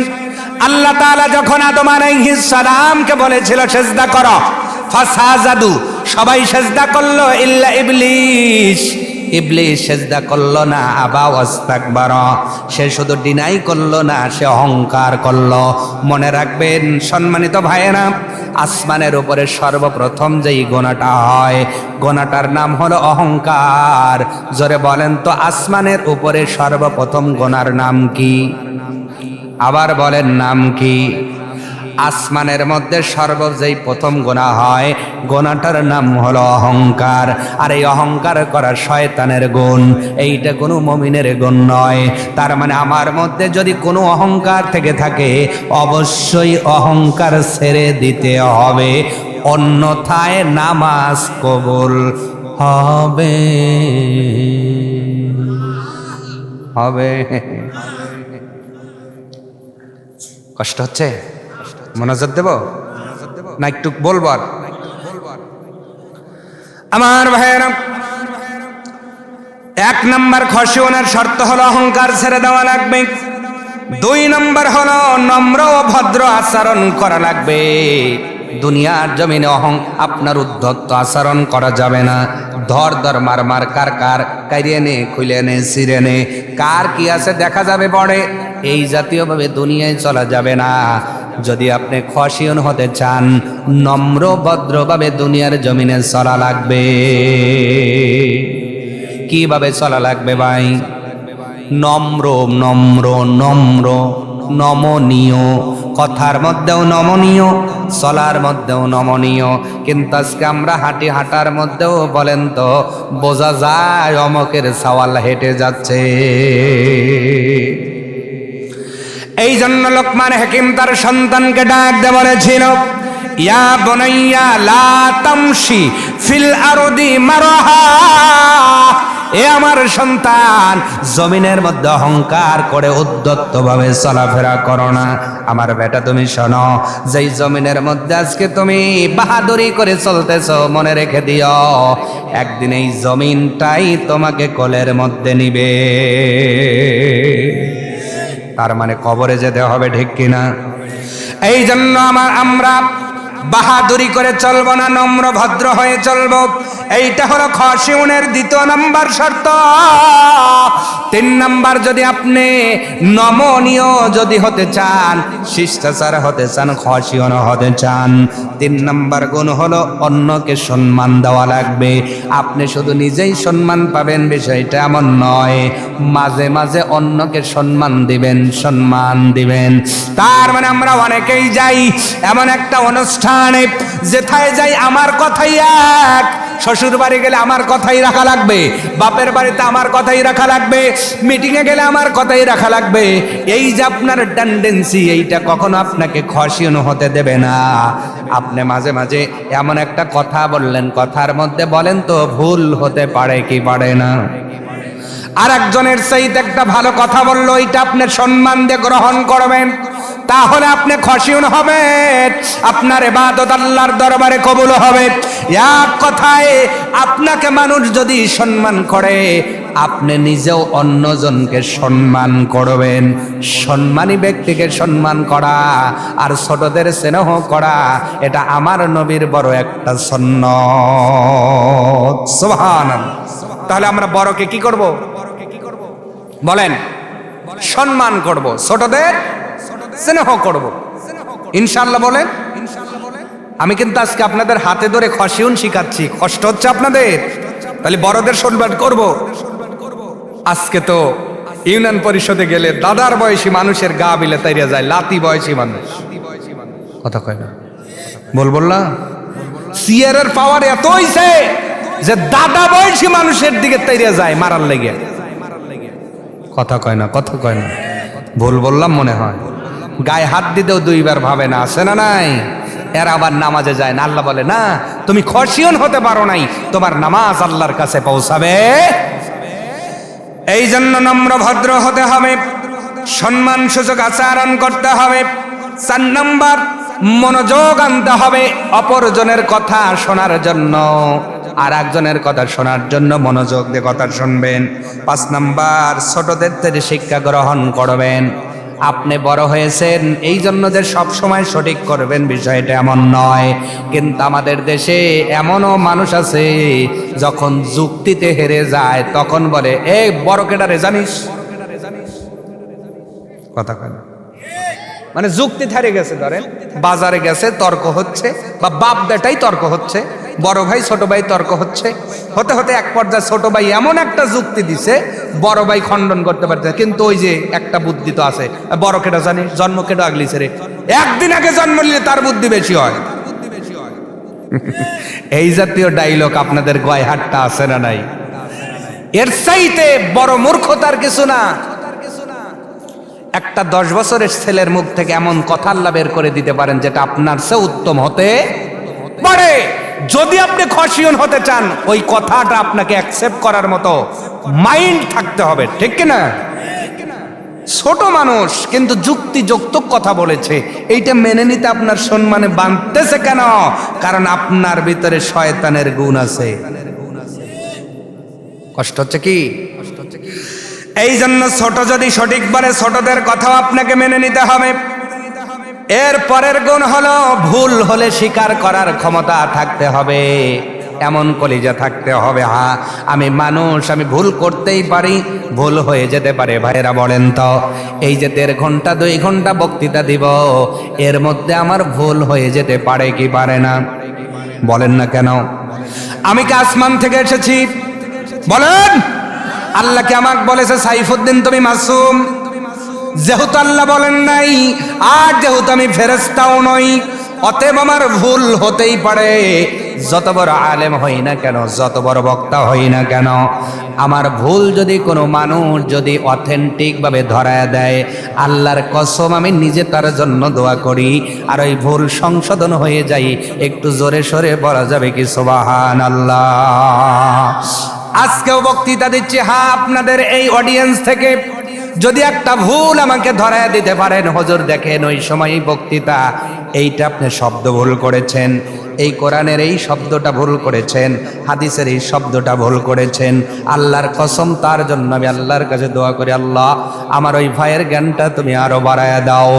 আল্লাহ তাআলা যখন আদম আলাইহিস সালামকে বলেছিল সেজদা করো, ফাসাজাদু, সবাই সেজদা করলো ইল্লা ইবলিস। ইবলিস সেজদা করলো না। আবা ওয়াস্তাকবারা, সে শুধু ডিনাই করলো না, সে অহংকার করলো। মনে রাখবেন সম্মানিত ভাইয়েরা, আসমানের উপরে সর্বপ্রথম যেই গোনাটা হয়, গোনাটার নাম হলো অহংকার। জোরে বলেন তো আসমানের উপরে সর্বপ্রথম গোনার নাম কি? আবার বলেন নাম কি? আসমানের মধ্যে যেই প্রথম গোনা হয়, গোনাটার নাম হলো অহংকার। আর এই অহংকার করা শয়তানের গুণ, এইটা কোনো মুমিনের গুণ নয়। তার মানে আমার মধ্যে যদি কোনো অহংকার থেকে থাকে, অবশ্যই অহংকার ছেড়ে দিতে হবে, অন্যথায় নামাজ কবুল হবে হবে। কষ্ট হচ্ছে? মনোযোগ দেব না একটু বলবার? আমার ভাইয়েরা, এক নম্বর খসিয়নের শর্ত হলো অহংকার ছেড়ে দেওয়া লাগবে। 2 নম্বর হলো নম্র ও ভদ্র আচরণ করা লাগবে। দুনিয়ার জমিনে আপনার উদ্ধত আচরণ করা যাবে না। ধর ধর মার মার কার কার কাইরে নে খুলে নে ছিঁড়ে নে, কার কি আছে দেখা যাবে পড়ে, এই জাতীয়ভাবে দুনিয়ায় চলা যাবে না। যদি আপনি খসিয়ন হতে চান, নম্র ভদ্রভাবে দুনিয়ার জমিনে চলা লাগবে। কিভাবে চলা লাগবে ভাই? নম্র নম্র নম্র নমনীয়, কথার মধ্যেও নমনীয়, চলার মধ্যেও নমনীয়। কিন্তু আজকে আমরা হাঁটার মধ্যেও বলেন তো বোঝা যায় অমকের সওয়াল হেঁটে যাচ্ছে। এই জন্য লোকমান হাকিম তার সন্তানকে ডাক দিয়ে বলেছিল, ইয়া বুনাইয়া লা তামশি ফিল আরদি মারহা, এ আমার সন্তান, জমিনের মধ্যে অহংকার করে উদ্ধত ভাবে চলাফেরা করো না। আমার বেটা তুমি শোনো, যেই জমিনের মধ্যে আজকে তুমি বাহাদুরি করে চলতেছো, মনে রেখে দিও একদিন এই জমিনটাই তোমাকে কোলের মধ্যে নিবে। তার মানে কবরে যেতে হবে, ঠিক কিনা? এই জন্য আমরা বাহাদুরি করে চলবো না, নম্র ভদ্র হয়ে চলবো। এইটা হলো খসিয়নের 2 নম্বর শর্ত। 3 নম্বর, যদি আপনি নমনীয় যদি হতে চান, শিষ্টাচার হতে চান, খসিয়ন হতে চান, 3 নম্বর গুণ হলো অন্যকে সম্মান দেওয়া লাগবে। আপনি শুধু নিজেই সম্মান পাবেন বিষয়টা এমন নয়, মাঝে মাঝে অন্যকে সম্মান দিবেন। তার মানে আমরা অনেকেই যাই এমন একটা অনুষ্ঠানে, যেথায় যাই আমার কথাই এক, শ্বশুর বাড়ি গেলে আমার কথাই রাখা লাগবে, বাপের বাড়িতে আমার কথাই রাখা লাগবে, মিটিংয়ে গেলে আমার কথাই রাখা লাগবে। এই যে আপনার টেন্ডেন্সি, এইটা কখনো আপনাকে খসিয়ন হতে দেবে না। আপনি মাঝে মাঝে এমন একটা কথা বললেন, কথার মধ্যে বলেন তো ভুল হতে পারে কি পারে না? আর একজনের চাইতে একটা ভালো কথা বললো, এটা আপনি সম্মান দিয়ে গ্রহণ করবেন, তাহলে আপনি খসিয়ন হবেন, আপনার ইবাদত আল্লাহর দরবারে কবুল হবে। এক কথায় আপনাকে মানুষ যদি সম্মান করে, আপনি নিজেও অন্যজনকে সম্মান করবেন। সম্মানী ব্যক্তিকে সম্মান করা আর ছোটদের স্নেহ করা, এটা আমার নবীর বড় একটা সুন্নাত। সুবহানাল্লাহ। তাহলে আমরা বড়কে কি করব বলেন? সম্মান করব, ছোটদের স্নেহ করব, ইনশাআল্লাহ বলেন। আমি কিন্তু আজকে আপনাদের হাতে ধরে খসিয়ন শিখাচ্ছি, কষ্ট হচ্ছে আপনাদের? তাহলে বড়দের সম্মান করব। আজকে তো ইউনিয়ন পরিষদে গেলে দাদার বয়সী মানুষের গা বিলে তাইরা যায়, লাতি বয়সী মানুষ কথা কয় না, বললাম সিয়ারের পাওয়ার এত হইছে যে দাদা বয়সী মানুষের দিকে তাইরা যায় মারার লেগে, কথা কয় না, বললাম মনে হয়। গায়ে হাত দিতেও 2 বার ভাবে না, আছে না নাই? এরা আবার নামাজে যায় না, আল্লাহ বলে না তুমি খসিয়ন হতে পারো নাই, তোমার নামাজ আল্লাহর কাছে পৌঁছাবে। এই জন্য নম্র ভদ্র হতে হবে, সম্মান সূচক আচরণ করতে হবে। 4 নম্বর, মনোযোগ আনতে হবে অপরজনের কথা শোনার জন্য, আর একজনের কথা শোনার জন্য মনোযোগ দিয়ে কথা শুনবেন। 5 নম্বর, ছোটদের থেকে শিক্ষা গ্রহণ করবেন। আপনি বড় হয়েছেন এই জন্য যে সব সময় সঠিক করবেন বিষয়টা এমন নয়, কিন্তু আমাদের দেশে এমনও মানুষ আছে যখন যুক্তিতে হেরে যায় তখন বলে এই বড় কেডারে জানিস, কথা কয় না, মানে যুক্তি হারিয়ে গেছে। ধরেন বাজারে গেছে, তর্ক হচ্ছে, বা বাপ বেটাই তর্ক হচ্ছে, বড় ভাই ছোট ভাই তর্ক হচ্ছে, হতে হতে এক পর্যায়ে ছোট ভাই এমন একটা যুক্তি দিছে বড় ভাই খণ্ডন করতে পারছে, কিন্তু ওই যে একটা বুদ্ধি তো আছে, বড় কেটা জানি জন্ম কেটা আগলিছে রে, একদিন আগে জন্ম নিলে তার বুদ্ধি বেশি হয়। এই জাতীয় ডায়লগ আপনাদের গয় হাটটা আছে না নাই? এর চাইতে বড় মূর্খতার কিছু না। একটা 10 বছরের ছেলের মুখ থেকে এমন কথা আল্লাহ বের করে দিতে পারেন যেটা আপনার চেয়ে উত্তম হতে পারে। যদি আপনি খসিয়ন হতে চান, ওই কথাটা আপনাকে অ্যাকসেপ্ট করার মতো মাইন্ড থাকতে হবে, ঠিক কিনা? ছোট মানুষ কিন্তু যুক্তিযুক্ত কথা বলেছে, এইটা মেনে নিতে আপনার সম্মানে বাঁধতেছে কেন? কারণ আপনার ভিতরে শয়তানের গুণ আছে, কষ্ট হচ্ছে কি? এই জন্য ছোট যদি সঠিক বলে ছোটদের কথাও আপনাকে মেনে নিতে হবে। এর পরের গুণ হলো ভুল হলে স্বীকার করার ক্ষমতা থাকতে হবে, এমন কলিজা থাকতে হবে। হ্যাঁ আমি মানুষ, আমি ভুল করতেই পারি, ভুল হয়ে যেতে পারে। ভাইরা বলেন তো, এই যে 1.5 ঘন্টা 2 ঘন্টা বক্তৃতা দিব, এর মধ্যে আমার ভুল হয়ে যেতে পারে কি পারে না? বলেন না কেন? আমি কি আসমান থেকে এসেছি? বলেন। আল্লাহ কি আমাকে বলেছে সাইফুদ্দিন তুমি মাসুম? যেহেতু আল্লাহ বলেন নাই, আর যেহেতু আমি ফেরেশতাও নই, অতএব আমার ভুল হতেই পারে। যত বড় আলেম হই না কেন, যত বড় বক্তা হই না কেন, আমার ভুল যদি কোনো মানুষ যদি অথেন্টিক ভাবে ধরায় দেয়, আল্লাহর কসম আমি নিজে তার জন্য দোয়া করি, আর ওই ভুল সংশোধন হয়ে যায়। একটু জোরে সোরে বলা যাবে কি সুবহানাল্লাহ? আজকেও বক্তৃতা দিচ্ছি, হ্যাঁ আপনাদের এই অডিয়েন্স থেকে যদি একটা ভুল আমাকে ধরায় দিতে পারেন, হুজুর দেখেন ওই সময় বক্তৃতা এইটা আপনি শব্দ ভুল করেছেন, এই কোরআনের এই শব্দটা ভুল করেছেন, হাদিসের এই শব্দটা ভুল করেছেন, আল্লাহর কসম তার জন্য আমি আল্লাহর কাছে দোয়া করি, আল্লাহ আমার ওই ভাইয়ের জ্ঞানটা তুমি আরো বাড়ায়া দাও।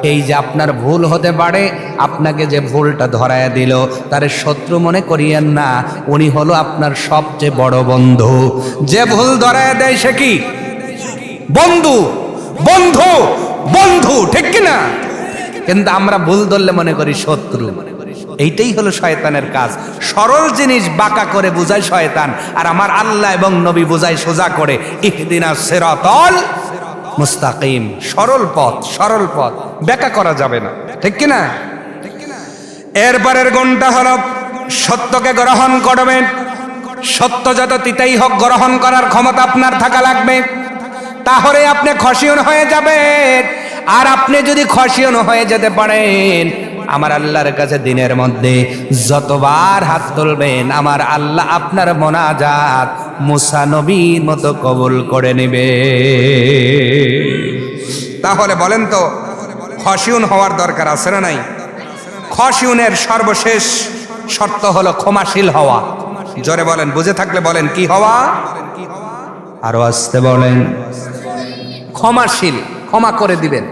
এই যে আপনার ভুল হতে পারে, আপনাকে যে ভুলটা ধরায়া দিল তার শত্রু মনে করিয়েন না, উনি হলো আপনার সবচেয়ে বড় বন্ধু। যে ভুল ধরায়া দেয় সে কি বন্ধু? বন্ধু বন্ধু, ঠিক কিনা? কিন্তু আমরা ভুল ধরলে মনে করি শত্রু। এইটাই হলো শয়তানের কাজ। সরল জিনিস বাঁকা করে বুঝায় শয়তান, আর আমার আল্লাহ এবং নবী বুঝায় সোজা করে। ইহদিনাস সিরাতাল মুস্তাকিম, সরল পথ, সরল পথ ব্যাখ্যা করা যাবে না, ঠিক কিনা? এরপরের গুণটা হলো সত্যকে গ্রহণ করবেন। সত্য যত তিতাই হোক গ্রহণ করার ক্ষমতা আপনার থাকা লাগবে, তাহলে আপনি খশিয়ন হয়ে যাবেন। আর আপনি যদি খশিয়ন হয়ে যেতে পারেন, আমার আল্লাহর কাছে দিনের মধ্যে যতবার হাত তুলবেন, আমার আল্লাহ আপনার মোনাজাত মুসা নবীর মতো কবুল করে নেবে। তাহলে বলেন তো, খশিয়ন হওয়ার দরকার আছে না নাই? খশিয়নের সর্বশেষ শর্ত হলো ক্ষমাশীল হওয়া। জোরে বলেন, বুঝে থাকলে বলেন কি হওয়া? আরো আসতে বলেন। ক্ষমাশীল, ক্ষমা করে দিবেন।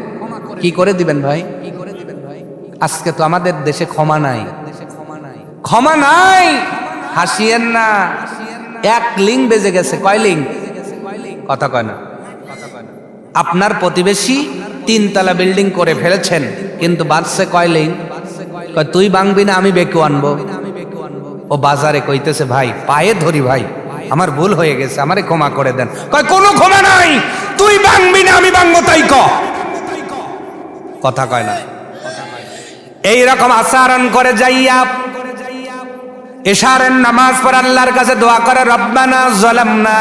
কি করে দিবেন ভাই? আজকে তো আমাদের দেশে ক্ষমা নাই, ক্ষমা নাই। হাসিয়েন না, এক লিং বেজে গেছে। কয় লিং? কথা কয় না। আপনার প্রতিবেশী 3 তলা বিল্ডিং করে ফেলেছেন, কিন্তু বাজছে কয় লিং? কয় তুই ভাঙবি না আমি বেকু আনবো। ও বাজারে কইতেছে ভাই পায়ে ধরি ভাই, আমার ভুল হয়ে গেছে, আমারে ক্ষমা করে দেন। কয় কোনো ক্ষমা নাই, তুই ভাঙবি না আমি ভাঙবো, তাই কথা কয় না। এই রকম আচরণ করে যাইয়া এশারের নামাজ পড়ে আল্লাহর কাছে দোয়া করে, রব্বানা যালামনা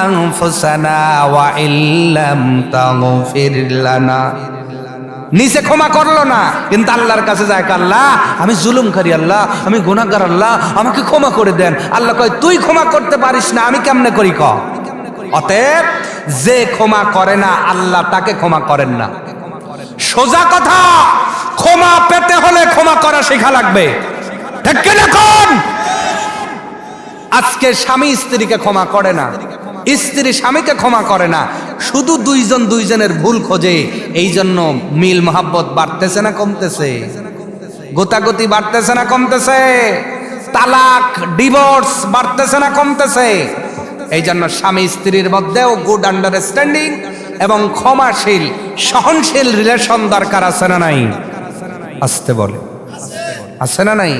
আনফুসানা ওয়া ইল্লাম তাগফির লানা। নিচে ক্ষমা করলো না, কিন্তু আল্লাহর কাছে যায়, আল্লাহ আমি জুলুমকারী, আল্লাহ আমি গুনাহগার, আল্লাহ আমাকে ক্ষমা করে দেন। আল্লাহ কয় তুই ক্ষমা করতে পারিস না, আমি কেমনে করি ক? অতএব যে ক্ষমা করে না আল্লাহ তাকে ক্ষমা করেন না। সোজা কথা, ক্ষমা পেতে হলে ক্ষমা করা শেখা লাগবে, ঠিক কি না? কোন আজকে স্বামী স্ত্রীকে ক্ষমা করে না, স্ত্রী স্বামীকে ক্ষমা করে না, শুধু দুইজন দুইজনের ভুল খোঁজে। এই জন্য মিল মোহাব্বত বাড়তেছে না কমতেছে? গোতাগতি বাড়তেছে না কমতেছে? তালাক ডিভোর্স বাড়তেছে না কমতেছে? এই জন্য স্বামী স্ত্রীর মধ্যেও গুড আন্ডারস্ট্যান্ডিং এবং ক্ষমাশীল সহনশীল রিলেশন দরকার আছে না নাই? আসতে বলে, আছে না নাই?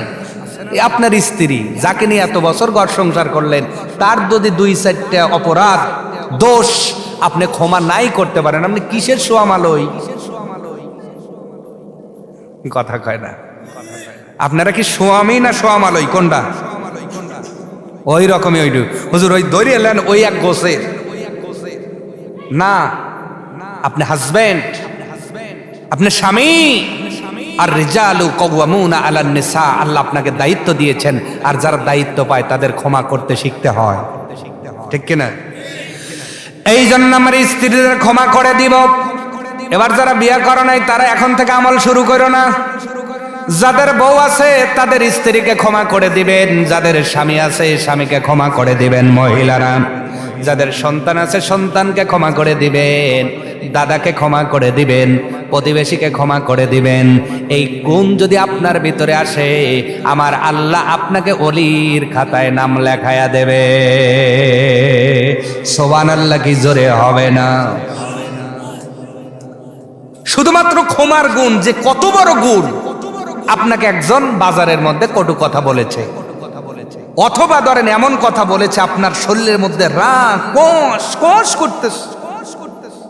আপনার স্ত্রী যাকে নিয়ে এত বছর ঘর সংসার করলেন, তার যদি 2-4টা অপরাধ দোষ আপনি ক্ষমা নাই করতে পারেন, আপনি কিসের সোয়ামালই? কথা কয় না। আপনারা কি সোয়ামী না সোয়ামালই? কোনটা? ওই রকমই। ওই হুজুর ওই দৌড়ে এলেন ওই এক গোছের না, আপনি হাজবেন্ড, আপনি স্বামী। আর রিজালু কাওয়ামুনা আলান নিসা, আল্লাহ আপনাকে দায়িত্ব দিয়েছেন, আর যারা দায়িত্ব পায় তাদের ক্ষমা করতে শিখতে হয়, ঠিক কিনা? এই জন্য আমার স্ত্রীদের ক্ষমা করে দিব। এবার যারা বিয়ে করে নাই তারা এখন থেকে আমল শুরু করো না। যাদের বউ আছে তাদের স্ত্রীকে ক্ষমা করে দিবেন, যাদের স্বামী আছে স্বামীকে ক্ষমা করে দিবেন। মহিলারা যাদের সন্তান আছে সন্তানকে ক্ষমা করে দিবেন, দাদাকে ক্ষমা করে দিবেন, প্রতিবেশীকে ক্ষমা করে দিবেন। এই গুণ যদি আপনার ভিতরে আসে, আমার আল্লাহ আপনাকে ওলির খাতায় নাম লেখায়া দেবে। সুবহানাল্লাহ কি জোরে হবে না? শুধুমাত্র ক্ষমার গুণ যে কত বড় গুণ। আপনাকে একজন বাজারের মধ্যে কটু কথা বলেছে, অথবা ধরেন এমন কথা বলেছে আপনার শরীরের মধ্যে রাগ কষ কষ করতেছে,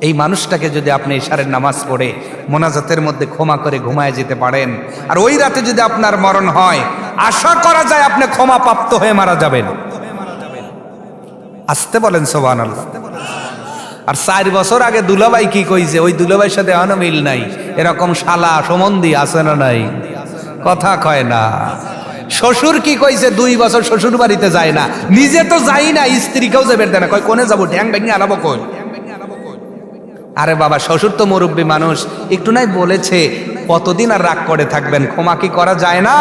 এই মানুষটাকে যদি আপনি ইশারের নামাজ পড়ে মোনাজাতের মধ্যে ক্ষমা করে ঘুমায় যেতে পারেন, আর ওই রাতে যদি আপনার মরণ হয়, আশা করা যায় আপনি ক্ষমা প্রাপ্ত হয়ে মারা যাবেন। আসতে বলেন সুবহানাল্লাহ। আর 4 বছর আগে দুলাভাই কি কইছে, ওই দুলাভাইয়ের সাথে এখনো মিল নাই। এরকম শালা সম্বন্ধী আছে না নাই? কথা কয় না। শ্বশুর কি কইছে, 2 বছর শ্বশুর বাড়িতে যায় না, নিজে তো যাই না, স্ত্রীকেও যাবে না, কয় কোনে যাবো, ঢ্যাং ভেঙে আলাবো কই। আরে বাবা, শ্বশুর তো মুরব্বী মানুষ, একটু নাই বলেছে, কতদিন আর রাগ করে থাকবেন, ক্ষমা কি করা যায় না?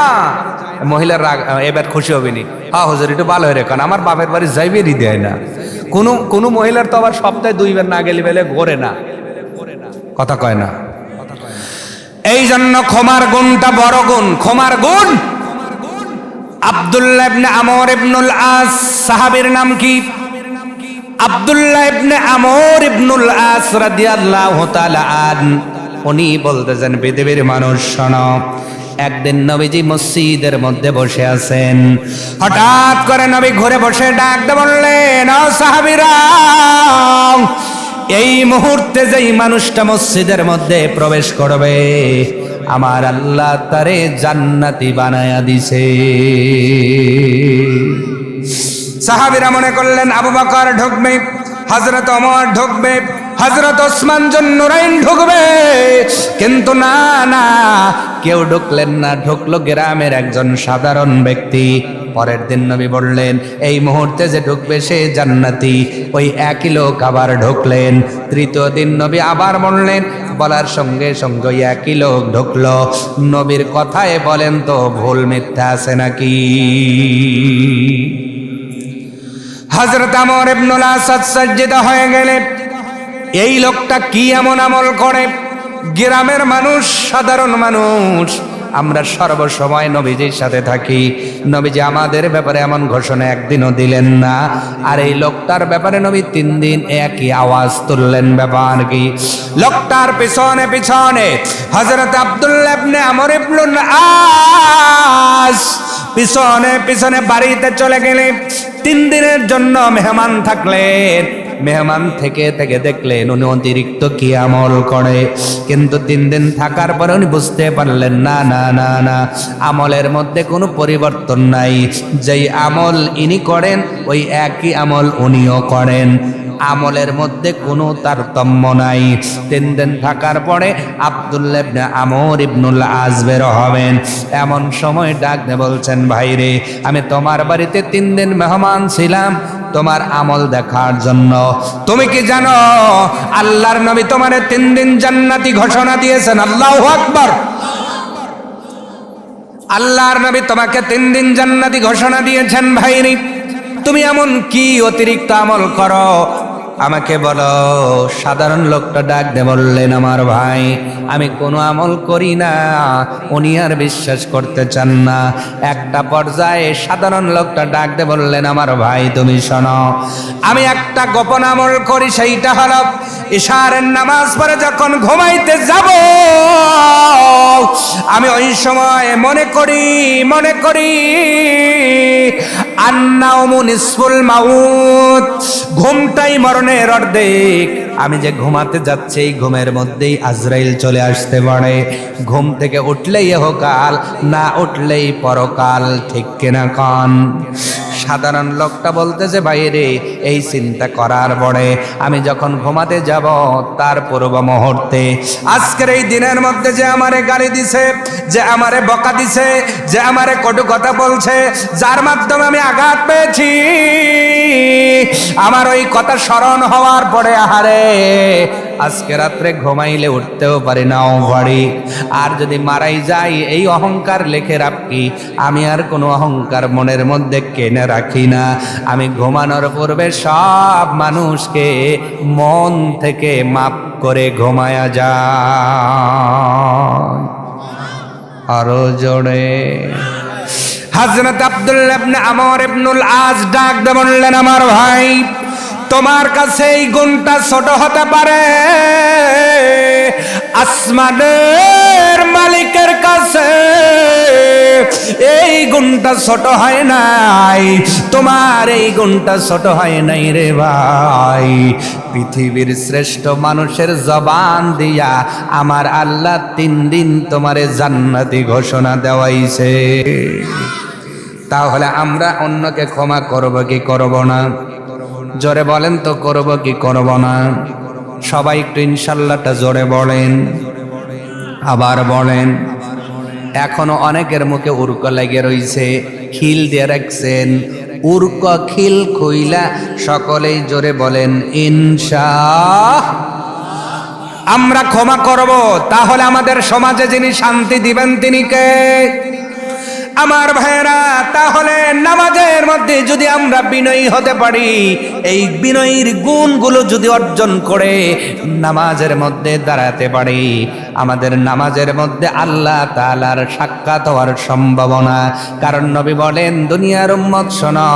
মহিলার রাগ এবার খুশি হবেনি, হ্যাঁ হুজুর একটু ভালো হয়ে রেখেন, আমার বাপের বাড়ি যাইবেরই দেয় না। কোনো মহিলার তো আবার সপ্তাহে 2 বার না গেলে বেলে ঘোরে না, কথা কয় না। এই জন্য ক্ষমার গুণটা বড় গুণ। ক্ষমার গুণ। আব্দুল্লাহ ইবনে আমর ইবনুল আস সাহাবীর নাম কি? আব্দুল্লাহ ইবনে আমর ইবনুল আস রাদিয়াল্লাহু তাআলা আন, উনি বলতেছেন, পৃথিবীর মানুষ শোনো, একদিন নবীজি মসজিদের মধ্যে বসে আছেন, হঠাৎ করে নবী ঘুরে বসে ডাক দিয়ে বললেন, ও সাহাবীরা, এই মুহূর্তে যেই মানুষটা মসজিদের মধ্যে প্রবেশ করবে, আমার আল্লাহ তারে জান্নাতি বানায়া দিছে। সাহাবীরা মনে করলেন আবু বকর ঢুকবে, হযরত ওমর ঢুকবে, হযরত ওসমান জুন্নুরাইন ঢুকবে, কিন্তু না না, কেউ ঢুকলেন না। ঢুকলো গ্রামের একজন সাধারণ ব্যক্তি। পরের দিন নবী বললেন, এই মুহূর্তে যে ঢুকবে সে জান্নাতি। ওই একই লোক আবার ঢুকলেন। তৃতীয় দিন নবী আবার বললেন, বলার সঙ্গে সঙ্গে একই লোক ঢুকলো। নবীর কথায় বলেন তো ভুল মিথ্যা আছে নাকি? হযরত আমর ইবনুল আস সাজ্জিদ হয়ে গেলেন। এই লোকটা কি এমন আমল করে? গ্রামের মানুষ, সাধারণ মানুষ, আমরা সর্বসময় নবীজির সাথে থাকি, নবীজি আমাদের ব্যাপারে এমন ঘোষণা একদিনও দিলেন না। আর এই লোকটার ব্যাপারে নবী 3 দিন একই আওয়াজ তুললেন। ব্যাপার কি? লোকটার পিছনে পিছনে হযরত আব্দুল্লাহ ইবনে আমর ইবনুল আস পিছনে পিছনে বাড়িতে চলে গেলেন। 3 দিনের জন্য মেহমান থাকলেন। মেহমান থেকে থেকে দেখলেন উনি অতিরিক্ত কি আমল করে, কিন্তু 3 দিন থাকার পরে উনি বুঝতে পারলেন না না না না, আমলের মধ্যে কোনো পরিবর্তন নাই। যেই আমল ইনি করেন ওই একই আমল উনিও করেন, আমলের মধ্যে কোনো তারতম্য নাই। 3 দিন থাকার পরে আব্দুল্লাহ ইবনে আমর ইবনুল আস বের হবেন। এমন সময় ডাক দিয়ে বলছেন, ভাই রে, আমি তোমার বাড়িতে 3 দিন মেহমান ছিলাম তোমার আমল দেখার জন্য। তুমি কি জানো আল্লাহর নবী তোমারে 3 দিন জান্নাতি ঘোষণা দিয়েছেন? আল্লাহু আকবার। আল্লাহর নবী তোমাকে 3 দিন জান্নাতি ঘোষণা দিয়েছেন। ভাইরি, তুমি এমন কি অতিরিক্ত আমল করো আমাকে বলো। সাধারণ লোকটা ডাক দিয়ে বললেন, আমার ভাই, আমি কোনো আমল করি না। উনি আর বিশ্বাস করতে চান না। একটা পর্যায়ে সাধারণ লোকটা ডাক দিয়ে বললেন, আমার ভাই তুমি শোনো, আমি একটা গোপন আমল করি, সেইটা হলো ইশারের নামাজ পড়ে যখন ঘুমাইতে যাব, আমি ওই সময় মনে করি আন্নাউমু নিসফুল মাউত, ঘুমটাই মরণের অর্ধেক। আমি যে ঘুমাতে যাচ্ছি এই ঘুমের মধ্যেই আজরাইল চলে আসতে পারে। ঘুম থেকে উঠলেই ইহকাল, না উঠলেই পরকাল। ঠিক কিনা কন? সাধারণ লোকটা বলতেছে, ভাইরে, এই চিন্তা করার পরে আমি যখন ঘুমাতে যাব তার পূর্ব মুহূর্তে আজকের এই দিনের মধ্যে যে আমারে গালি দিছে, যে আমারে বকা দিছে, যে আমারে কটু কথা বলছে, যার মাধ্যমে আমি আঘাত পেয়েছি, আমার ওই কথা স্মরণ হওয়ার পরে আহারে আজকে রাত্রে ঘুমাইলে উঠতেও পারি নাও পারি। আর যদি মারাই যাই এই অহংকার লেখে রাখি, আমি আর কোনো অহংকার মনের মধ্যে কেনে রাখি না। আমি ঘুমানোর পূর্বে সব মানুষকে মন থেকে মাফ করে ঘুমায়া যায়। আরো জোরে হযরত আব্দুল্লাহ ইবনে আমর ইবনুল আস ডাক দিয়ে বললেন, আমার ভাই, তোমার কাছে এই গুণটা ছোট হতে পারে, আসমানের মালিকের কাছে এই গুণটা ছোট হয় নাই, তোমার এই গুণটা ছোট হয় নাই রে ভাই। পৃথিবীর শ্রেষ্ঠ মানুষের জবান দিয়া আমার আল্লাহ 3 দিন তোমারে জান্নাতি ঘোষণা দেওয়াইছে। তাহলে আমরা অন্যকে ক্ষমা করব কি করব না? জোরে বলেন তো, করব কি করব না? সবাই একটু ইনশাআল্লাহটা জোরে বলেন, আবার বলেন। এখনো অনেকের মুখে উর্ক লেগে রইছে, খিল দিয়ে রাখছেন। উর্ক খিল খুইলা সকলেই জোরে বলেন ইনশাআল্লাহ। আমরা ক্ষমা করব। তাহলে আমাদের সমাজে যিনি শান্তি দিবেন তিনি কে? আমার ভাইরা, তাহলে নামাজের মধ্যে যদি আমরা বিনয়ী হতে পারি, এই বিনয়ীর গুণগুলো যদি অর্জন করে নামাজের মধ্যে দাঁড়াতে পারি, আমাদের নামাজের মধ্যে আল্লাহ তাআলার সাক্ষাৎ হওয়ার সম্ভাবনা। কারণ নবী বলেন, দুনিয়ার উম্মত শোনো,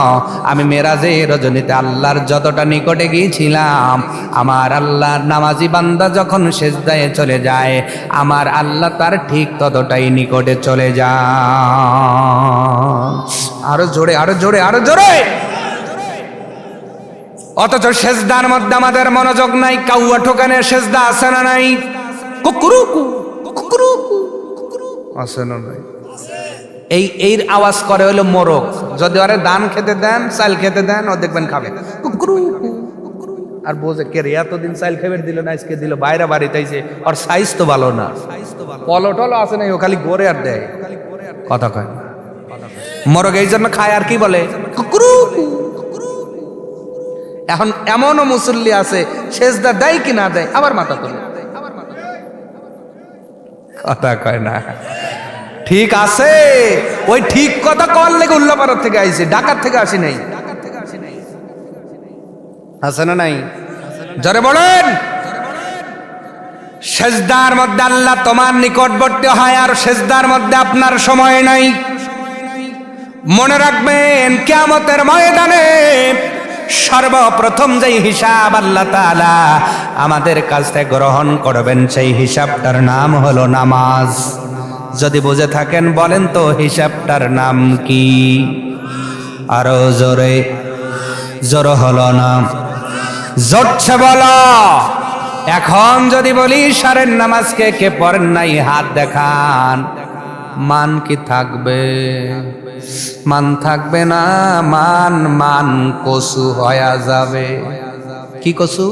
আমি মেরাজের রজনীতে আল্লাহর যতটা নিকটে গিয়েছিলাম, আমার আল্লাহ নামাজি বান্দা যখন সেজদায় চলে যায়, আমার আল্লাহ তার ঠিক ততটাই নিকটে চলে যায়। আরো জোরে, আরো জোরে, আরো জোরে। অথচ সেজদার মধ্যে আমাদের মনোযোগ নাই। কাউয়া ঠোকানে সেজদা আছে না নাই? কুকুরুকু কুকুরুকু আছে না নাই? এর আওয়াজ করে হলো মোরগ। যদি ওরে ধান খেতে দেন, চাল খেতে দেন, ও দেখবেন খাবে কুকুরুকু। আর বোঝে কে রে, এতদিন চাল খাবার দিল না, আজকে দিল। বাইরে বাড়িতে আইছে, ওর সাইজ তো ভালো না, পলটল আছে না, ও খালি গড়ে আর দেয়, কথা কয়। মোরগ এই জন্য খায়, আর কি বলে কুকুরুকু। এখন এমনও মুসল্লি আছে, সেজদা দেয় কি না দেয়, আবার মাথা তোলে, কথা কয় না। ঠিক আছে, ওই ঠিক কথা কল লেগে উল্লাপাড়ার থেকে আইছে, ঢাকার থেকে আসি নাই। আছে না নাই? জোরে বলেন। সেজদার মধ্যে আল্লাহ তোমার নিকটবর্তী হয়, আর সেজদার মধ্যে আপনার সময় নাই। মনে রাখবেন, কিয়ামতের ময়দানে সর্বপ্রথম যেই হিসাব আল্লাহ তাআলা আমাদের কাছ থেকে গ্রহণ করবেন, সেই হিসাবটার নাম হলো নামাজ। যদি বুঝে থাকেন বলেন তো, হিসাবটার নাম কি? আরো জোরে, জোর হলো না, জোরছে বলো। এখন যদি বলি সারের নামাজকে কে পড়েন নাই, হাত দেখান। মান কি থাকবে? মান থাকবে না। মান মান কসু হয়ে যাবে। কি কসু?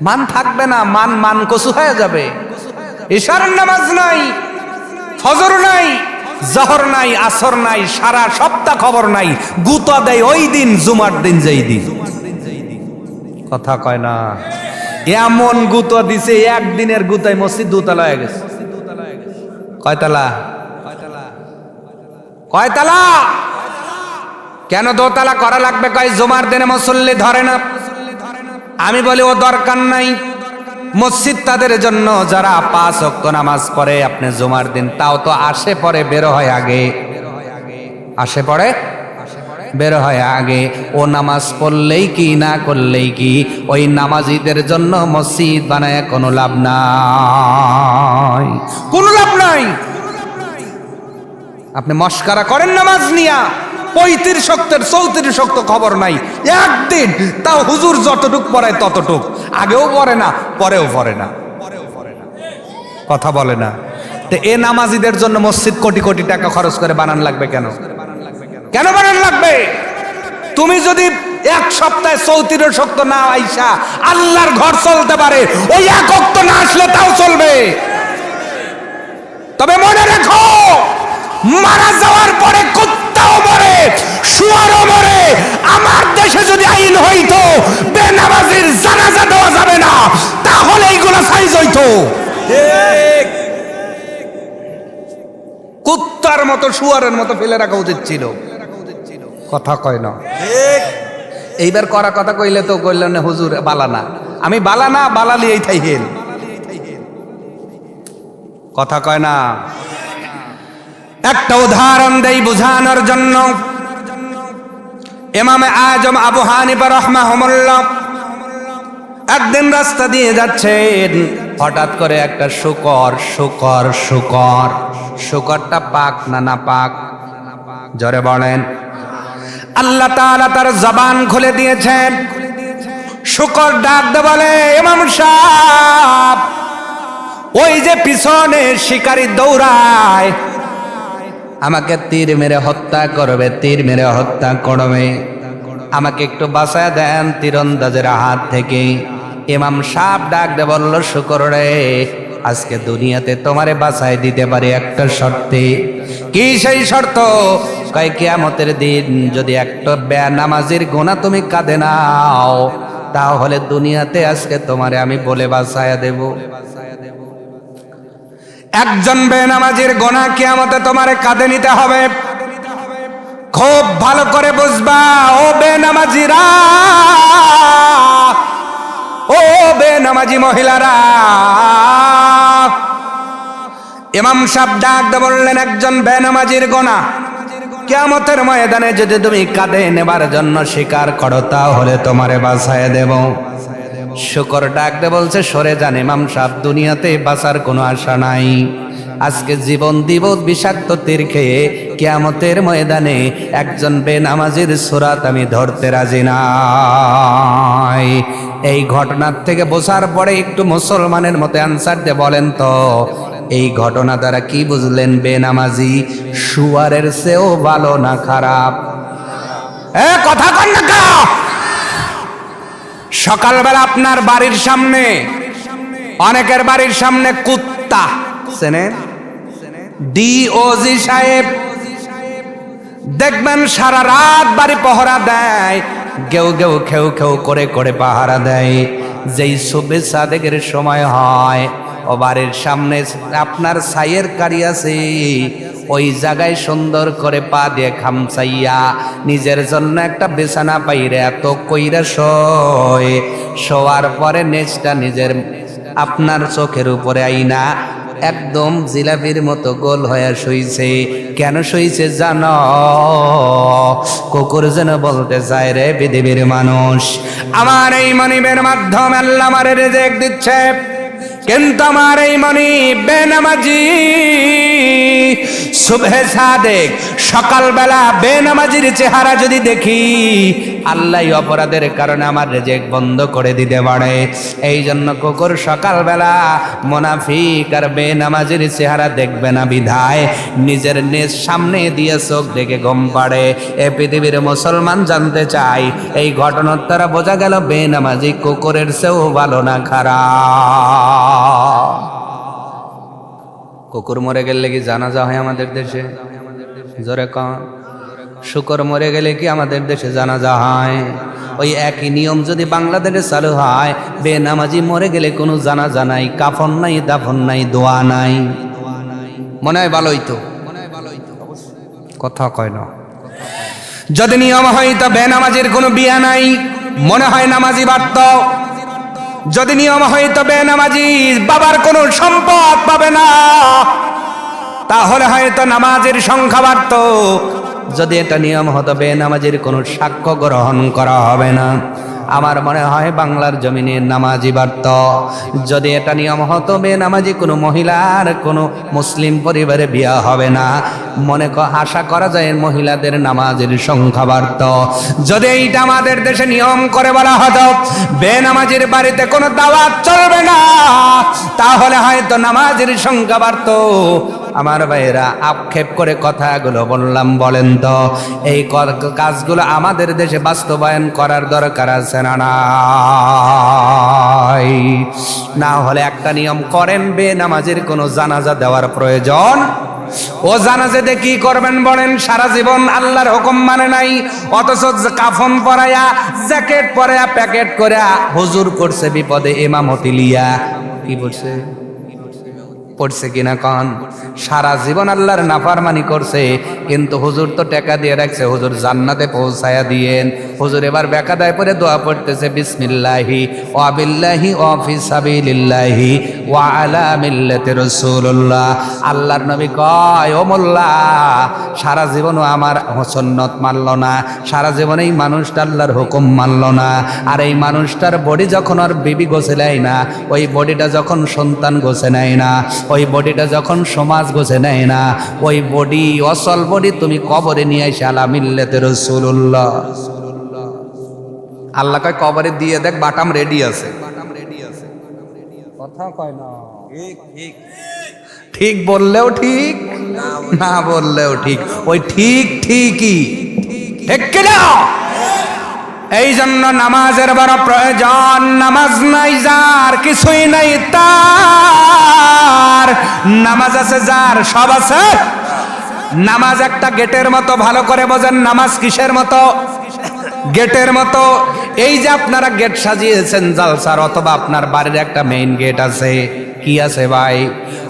মান থাকবে না, মান মান কসু হয়ে যাবে। ইশারের নামাজ নাই, ফজর নাই, জহর নাই, আসর নাই, সারা সপ্তাহ খবর নাই। গুতা দেয় ওই দিন, জুমার দিন যেই দিন। কথা কয় না। এমন গুতা দিছে, একদিনের গুতায় মসজিদ দুতলা হয়ে গেছে। কয়তলা? কয়তলা? কেন দোতলা করা লাগবে? কয় জুমার দিনে মুসল্লি ধরে না। আমি বলি ও দরকার নাই। মসজিদ তাদের জন্য যারা 5 ওয়াক্ত নামাজ পড়ে। আপনি জুমার দিন তাও তো আসে পরে, বের হয় আগে, আসে পরে বের হয় আগে। ও নামাজ পড়লেই কি না করলেই কি, ওই নামাজিদের জন্য মসজিদ বানায় কোনো লাভ নাই, কোনো লাভ নাই। আপনি মস্কারা করেন নামাজ নিয়া, 35 ওয়াক্তের 34 ওয়াক্ত খবর নাই। একদিন তাও হুজুর যতটুক পড়ায় ততটুক, আগেও পড়ে না, পরেও পড়ে না, কথা বলে না। তো এ নামাজিদের জন্য মসজিদ কোটি কোটি টাকা খরচ করে বানান লাগবে কেন? কেন বানান লাগবে? তুমি যদি এক সপ্তাহে 34 ওয়াক্ত না আইসা আল্লাহর ঘর চলতে পারে, ওই এক ওয়াক্ত না আসলে তাও চলবে। তবে মনে রেখো, মারা যাওয়ার পরে কুত্তাও মরে, শুয়োরও মরে। আমার দেশে যদি বাসাই যাইত। কুত্তার মতো শুয়ারের মতো ফেলে রাখা উচিত ছিল। কথা কয় না। এইবার করা কথা কইলে তো কইলেন হুজুর বালানা, আমি বালানা বালালি এই থাইহেন। কথা কয় না। একটা উদাহরণ দেই বোঝানোর জন্য। ইমামে আজম আবু হানিফা রাহমাহুল্লাহ একদিন রাস্তা দিয়ে যাচ্ছেন, হঠাৎ করে একটা শুকরটা পাক না না পাক? জোরে বলেন। আল্লাহ তাআলা তার জবান খুলে দিয়েছেন। শুকর ডাক দিয়ে বলে, ইমাম সাহেব, ওই যে পিছনে শিকারী দৌড়ায়, আমাকে তীর মেরে হত্যা করবে, আমাকে একটু বাঁচায় দেন তীরন্দাজের হাত থেকে। ইমাম সাহেব ডাক দিয়ে বলল, শুকর রে, আজকে দুনিয়াতে তোমারে বাঁচায় দিতে পারি একটা শর্তে। কি সেই শর্ত? কয় কিয়ামতের দিন যদি একটা বেনামাজির গুনাহ তুমি কাঁধে নাও, তাহলে দুনিয়াতে আজকে তোমারে আমি বলে বাঁচায় দেব। একজন বেনামাজির গুনাহ কিয়ামতে তোমারে কাঁধে নিতে হবে। খুব ভালো করে বুঝবা ও বেনামাজিরা, ও বেনামাজি মহিলারা। ইমাম সাহেব ডাক দিয়ে বললেন, একজন বেনামাজির গুনাহ কিয়ামতের ময়দানে যদি তুমি কাঁধে নেবার জন্য স্বীকার করো, তাহলে তোমারে বাঁচায় দেব। শুকর ডাক দিয়ে বলছে, সরে যান ইমাম সাহেব, দুনিয়াতে বাঁচার কোনো আশা নাই। আজকে জীবন দিব বিষাক্ত তীর খেয়ে, কিয়ামতের ময়দানে একজন বেনামাজির সূরাত আমি ধরতে রাজি নাই। এই ঘটনার থেকে বোঝার পরে একটু মুসলমানের মতো অ্যান্সার দিয়ে বলেন তো, এই ঘটনা দ্বারা কি বুঝলেন? বেনামাজি শুয়ারের চেয়েও ভালো না খারাপ? কথা কন না। সকালবেলা আপনার বাড়ির সামনে, অনেকের বাড়ির সামনে কুত্তা, চেনেন? ডিওজি সাহেব দেখবেন সারা রাত বাড়ি পহরা দেয়, গেউ গেউ খেউ খেউ করে করে পাহারা দেয়। যেই সুবহে সাদেকের সময় হয়, ও বাড়ির সামনে আপনার ছাইয়ের কারি আছে, ওই জায়গায় সুন্দর করে পা দিয়ে খামচাইয়া নিজের জন্য একটা বিছানা পাইরে এত কইরা শোয়ার পরে নেচটা নিজের আপনার চোখের উপরে আইনা একদম জিলাপির মতো গোল হয়ে শুইছে। কেন শুইছে জানো? কুকুর যেন বলতে চায়, রে পৃথিবীর মানুষ, আমার এই মনিবের মাধ্যমে আল্লাহ আমারে রিজিক দিচ্ছে, কিন্তু আমার এই মনিব বেনামাজি সুবহে সাদেক সকালবেলা বেনামাজির চেহারা যদি দেখি, আল্লাহ অপরাধের কারণে আমার রিজিক বন্ধ করে দিতে পারে। এই জন্য কুকুর সকালবেলা মুনাফিক আর বেনামাজির চেহারা দেখবে না, বিধায় নিজের নিজ সামনে দিয়ে চোখ দেখে ঘুম পাড়ে। এ পৃথিবীর মুসলমান জানতে চাই, এই ঘটনার দ্বারা বোঝা গেল বেনামাজি কুকুরের চেয়েও ভালো না খারাপ। কুকুর মরে গেলে কি জানাজা হয় আমাদের দেশে? জোরে কন। শুকর মরে গেলে কি আমাদের দেশে জানাজা হয়? ওই একই নিয়ম যদি বাংলাদেশে চালু হয়, বেনামাজি মরে গেলে কোনো জানাজা নাই, কাফন নাই, দাফন নাই, দোয়া নাই। মনে হয় ভালোই তো। কথা কয় না। যদি নিয়ম হয়তো বেনামাজির কোনো বিয়া নাই, মনে হয় নামাজি বাড়ত। যদি নিয়ম হয়তো বেনামাজি বাবার কোনো সম্পদ পাবে না, তাহলে হয়তো নামাজের সংখ্যা বাড়ত। যদি এটা নিয়ম হতো বেনামাজির কোনো সাক্ষ্য গ্রহণ করা হবে না, আমার মনে হয় বাংলার জমিনে নামাজি বাড়ত। যদি এটা নিয়ম হতো বেনামাজি কোনো মহিলার কোনো মুসলিম পরিবারে বিয়া হবে না, আশা করা যায় মহিলাদের নামাজের সংখ্যা বাড়ত। যদি এইটা আমাদের দেশে নিয়ম করে বলা হতো বেনামাজির বাড়িতে কোনো দাওয়াত চলবে না, তাহলে হয়তো নামাজের সংখ্যা বাড়ত। আমার ভাইয়েরা, আক্ষেপ করে কথাগুলো বললাম, বলেন তো এই কাজগুলো আমাদের দেশে বাস্তবায়ন করার দরকার আছে না নাই? না হলে একটা নিয়ম করেন, বেনামাজির কোনো জানাজা দেওয়ার প্রয়োজন। ও জানাজাতে কি করবেন বলেন? সারা জীবন আল্লাহর হুকুম মানে নাই, অথচ কাফন পরায়া জ্যাকেট পরায়া প্যাকেট করে হুজুর করছে বিপদে ইমামতি লিয়া। কি পড়ছে পড়ছে কিনা কন? সারা জীবন আল্লাহর নাফরমানি করছে, কিন্তু হুজুর তো টাকা দিয়ে রাখছে, হুজুর জান্নাতে পৌঁছায়া দিয়েন। হুজুর এবার বেকাদায় পরে দোয়া পড়তেছে, বিসমিল্লাহি ওয়া বিল্লাহি ওয়া ফি সাবিলিল্লাহি ওয়া আলা মিল্লাতি রাসূলুল্লাহ। আল্লাহর নবী কয়, ও মোল্লা, সারা জীবনও আমার সুন্নত মানল না, সারা জীবন এই মানুষটা আল্লাহর হুকুম মানল না, আর এই মানুষটার বডি যখন আর বিবি গোছে নেয় না, ওই বডিটা যখন সন্তান গোছে নেয় না, ওই বডিটা যখন সমাজ গোছে নেয় না, ওই বডি অসল বডি তুমি কবরে নিয়ে এসে আলা মিল্লাতে রাসূলুল্লাহ। আল্লাহ কয় কবরে দিয়ে দেখ বাটাম রেডি আছে। কথা কয় না, ঠিক বললেও ঠিক, না বললেও ঠিক, ওই ঠিক ঠিকই, ঠিক কিনা? এই জন্য নামাজের বড় প্রয়োজন। নামাজ নাই যার, কিছুই নাই তার। নামাজ আছে যার, সব আছে। নামাজ একটা গেটের মতো, ভালো করে বোঝেন। নামাজ কিসের মতো? গেটের মতো। এই যে আপনারা গেট সাজিয়েছেন জালসার, অথবা আপনার বাড়ির একটা মেইন গেট আছে, কি আছে ভাই?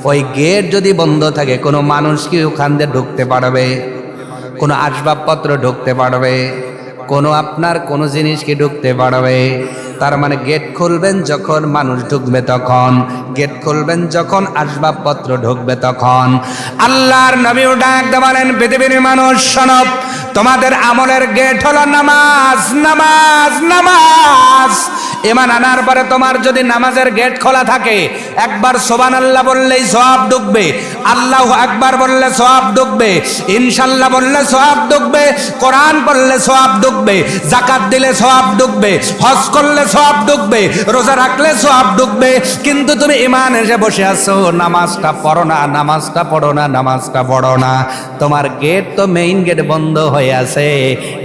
ওই গেট যদি বন্ধ থাকে, কোনো মানুষ কি ওখান দিয়ে ঢুকতে পারবে? কোনো আসবাবপত্র ঢুকতে পারবে? কোনো আপনার কোনো জিনিস কি ঢুকতে পারবে? তার মানে গেট খুলবেন যখন মানুষ ঢুকবে তখন, গেট খুলবেন যখন আসবাবপত্র ঢুকবে তখন। আল্লাহর নবীও ডাক দিয়ে বলেন, পৃথিবীর মানুষ শোনো, তোমাদের আমলের গেট হলো নামাজ, নামাজ, নামাজ। ঈমান আনার পরে তোমার যদি নামাজের গেট খোলা থাকে, একবার সুবহানাল্লাহ বললেই সওয়াব ঢুকবে, আল্লাহু আকবার বললে সওয়াব ঢুকবে, ইনশাআল্লাহ বললে সওয়াব ঢুকবে, কোরআন পড়লে সওয়াব ঢুকবে, যাকাত দিলে সওয়াব ঢুকবে, হজ করলে সওয়াব ঢুকবে, রোজা রাখলে সওয়াব ঢুকবে। কিন্তু তুমি ঈমান এসে বসে আছো, নামাজটা পড়ো না, নামাজটা পড়ো না, নামাজটা পড়ো না। তোমার গেট তো মেইন গেট বন্ধ হয়ে আছে,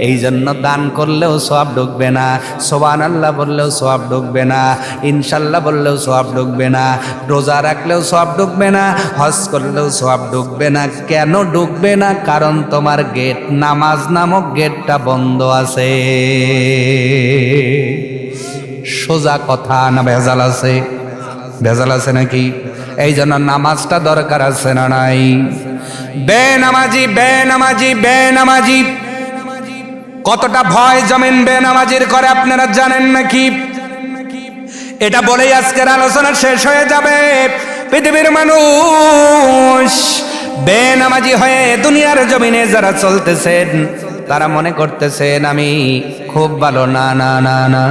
এই জন্য দান করলেও সওয়াব ঢুকবে না, সুবহানাল্লাহ বললেও সওয়াব ঢুকবে না, ইনশাআল্লাহ বললেও সওয়াব ঢুকবে না, রোজা রাখলেও সওয়াব ঢুকবে না, হজ করলেও সওয়াব ঢুকবে না। কেন ঢুকবে না? কারণ তোমার গেট, নামাজ নামক গেটটা বন্ধ আছে। সোজা কথা না ভেজাল আছে? ভেজাল আছে নাকি? এই জন্য নামাজটা দরকার আছে না নাই? বেনামাজি, বেনামাজি, বেনামাজি, কতটা ভয় জমিন বেনামাজির করে আপনারা জানেন নাকি? এটা বলেই আজকের আলোচনা শেষ হয়ে যাবে। পৃথিবীর মানুষ বেনামাজি হয়ে দুনিয়ার জমিনে যারা চলতেছেন, তারা মনে করতেছেন আমি খুব ভালো। না না না না,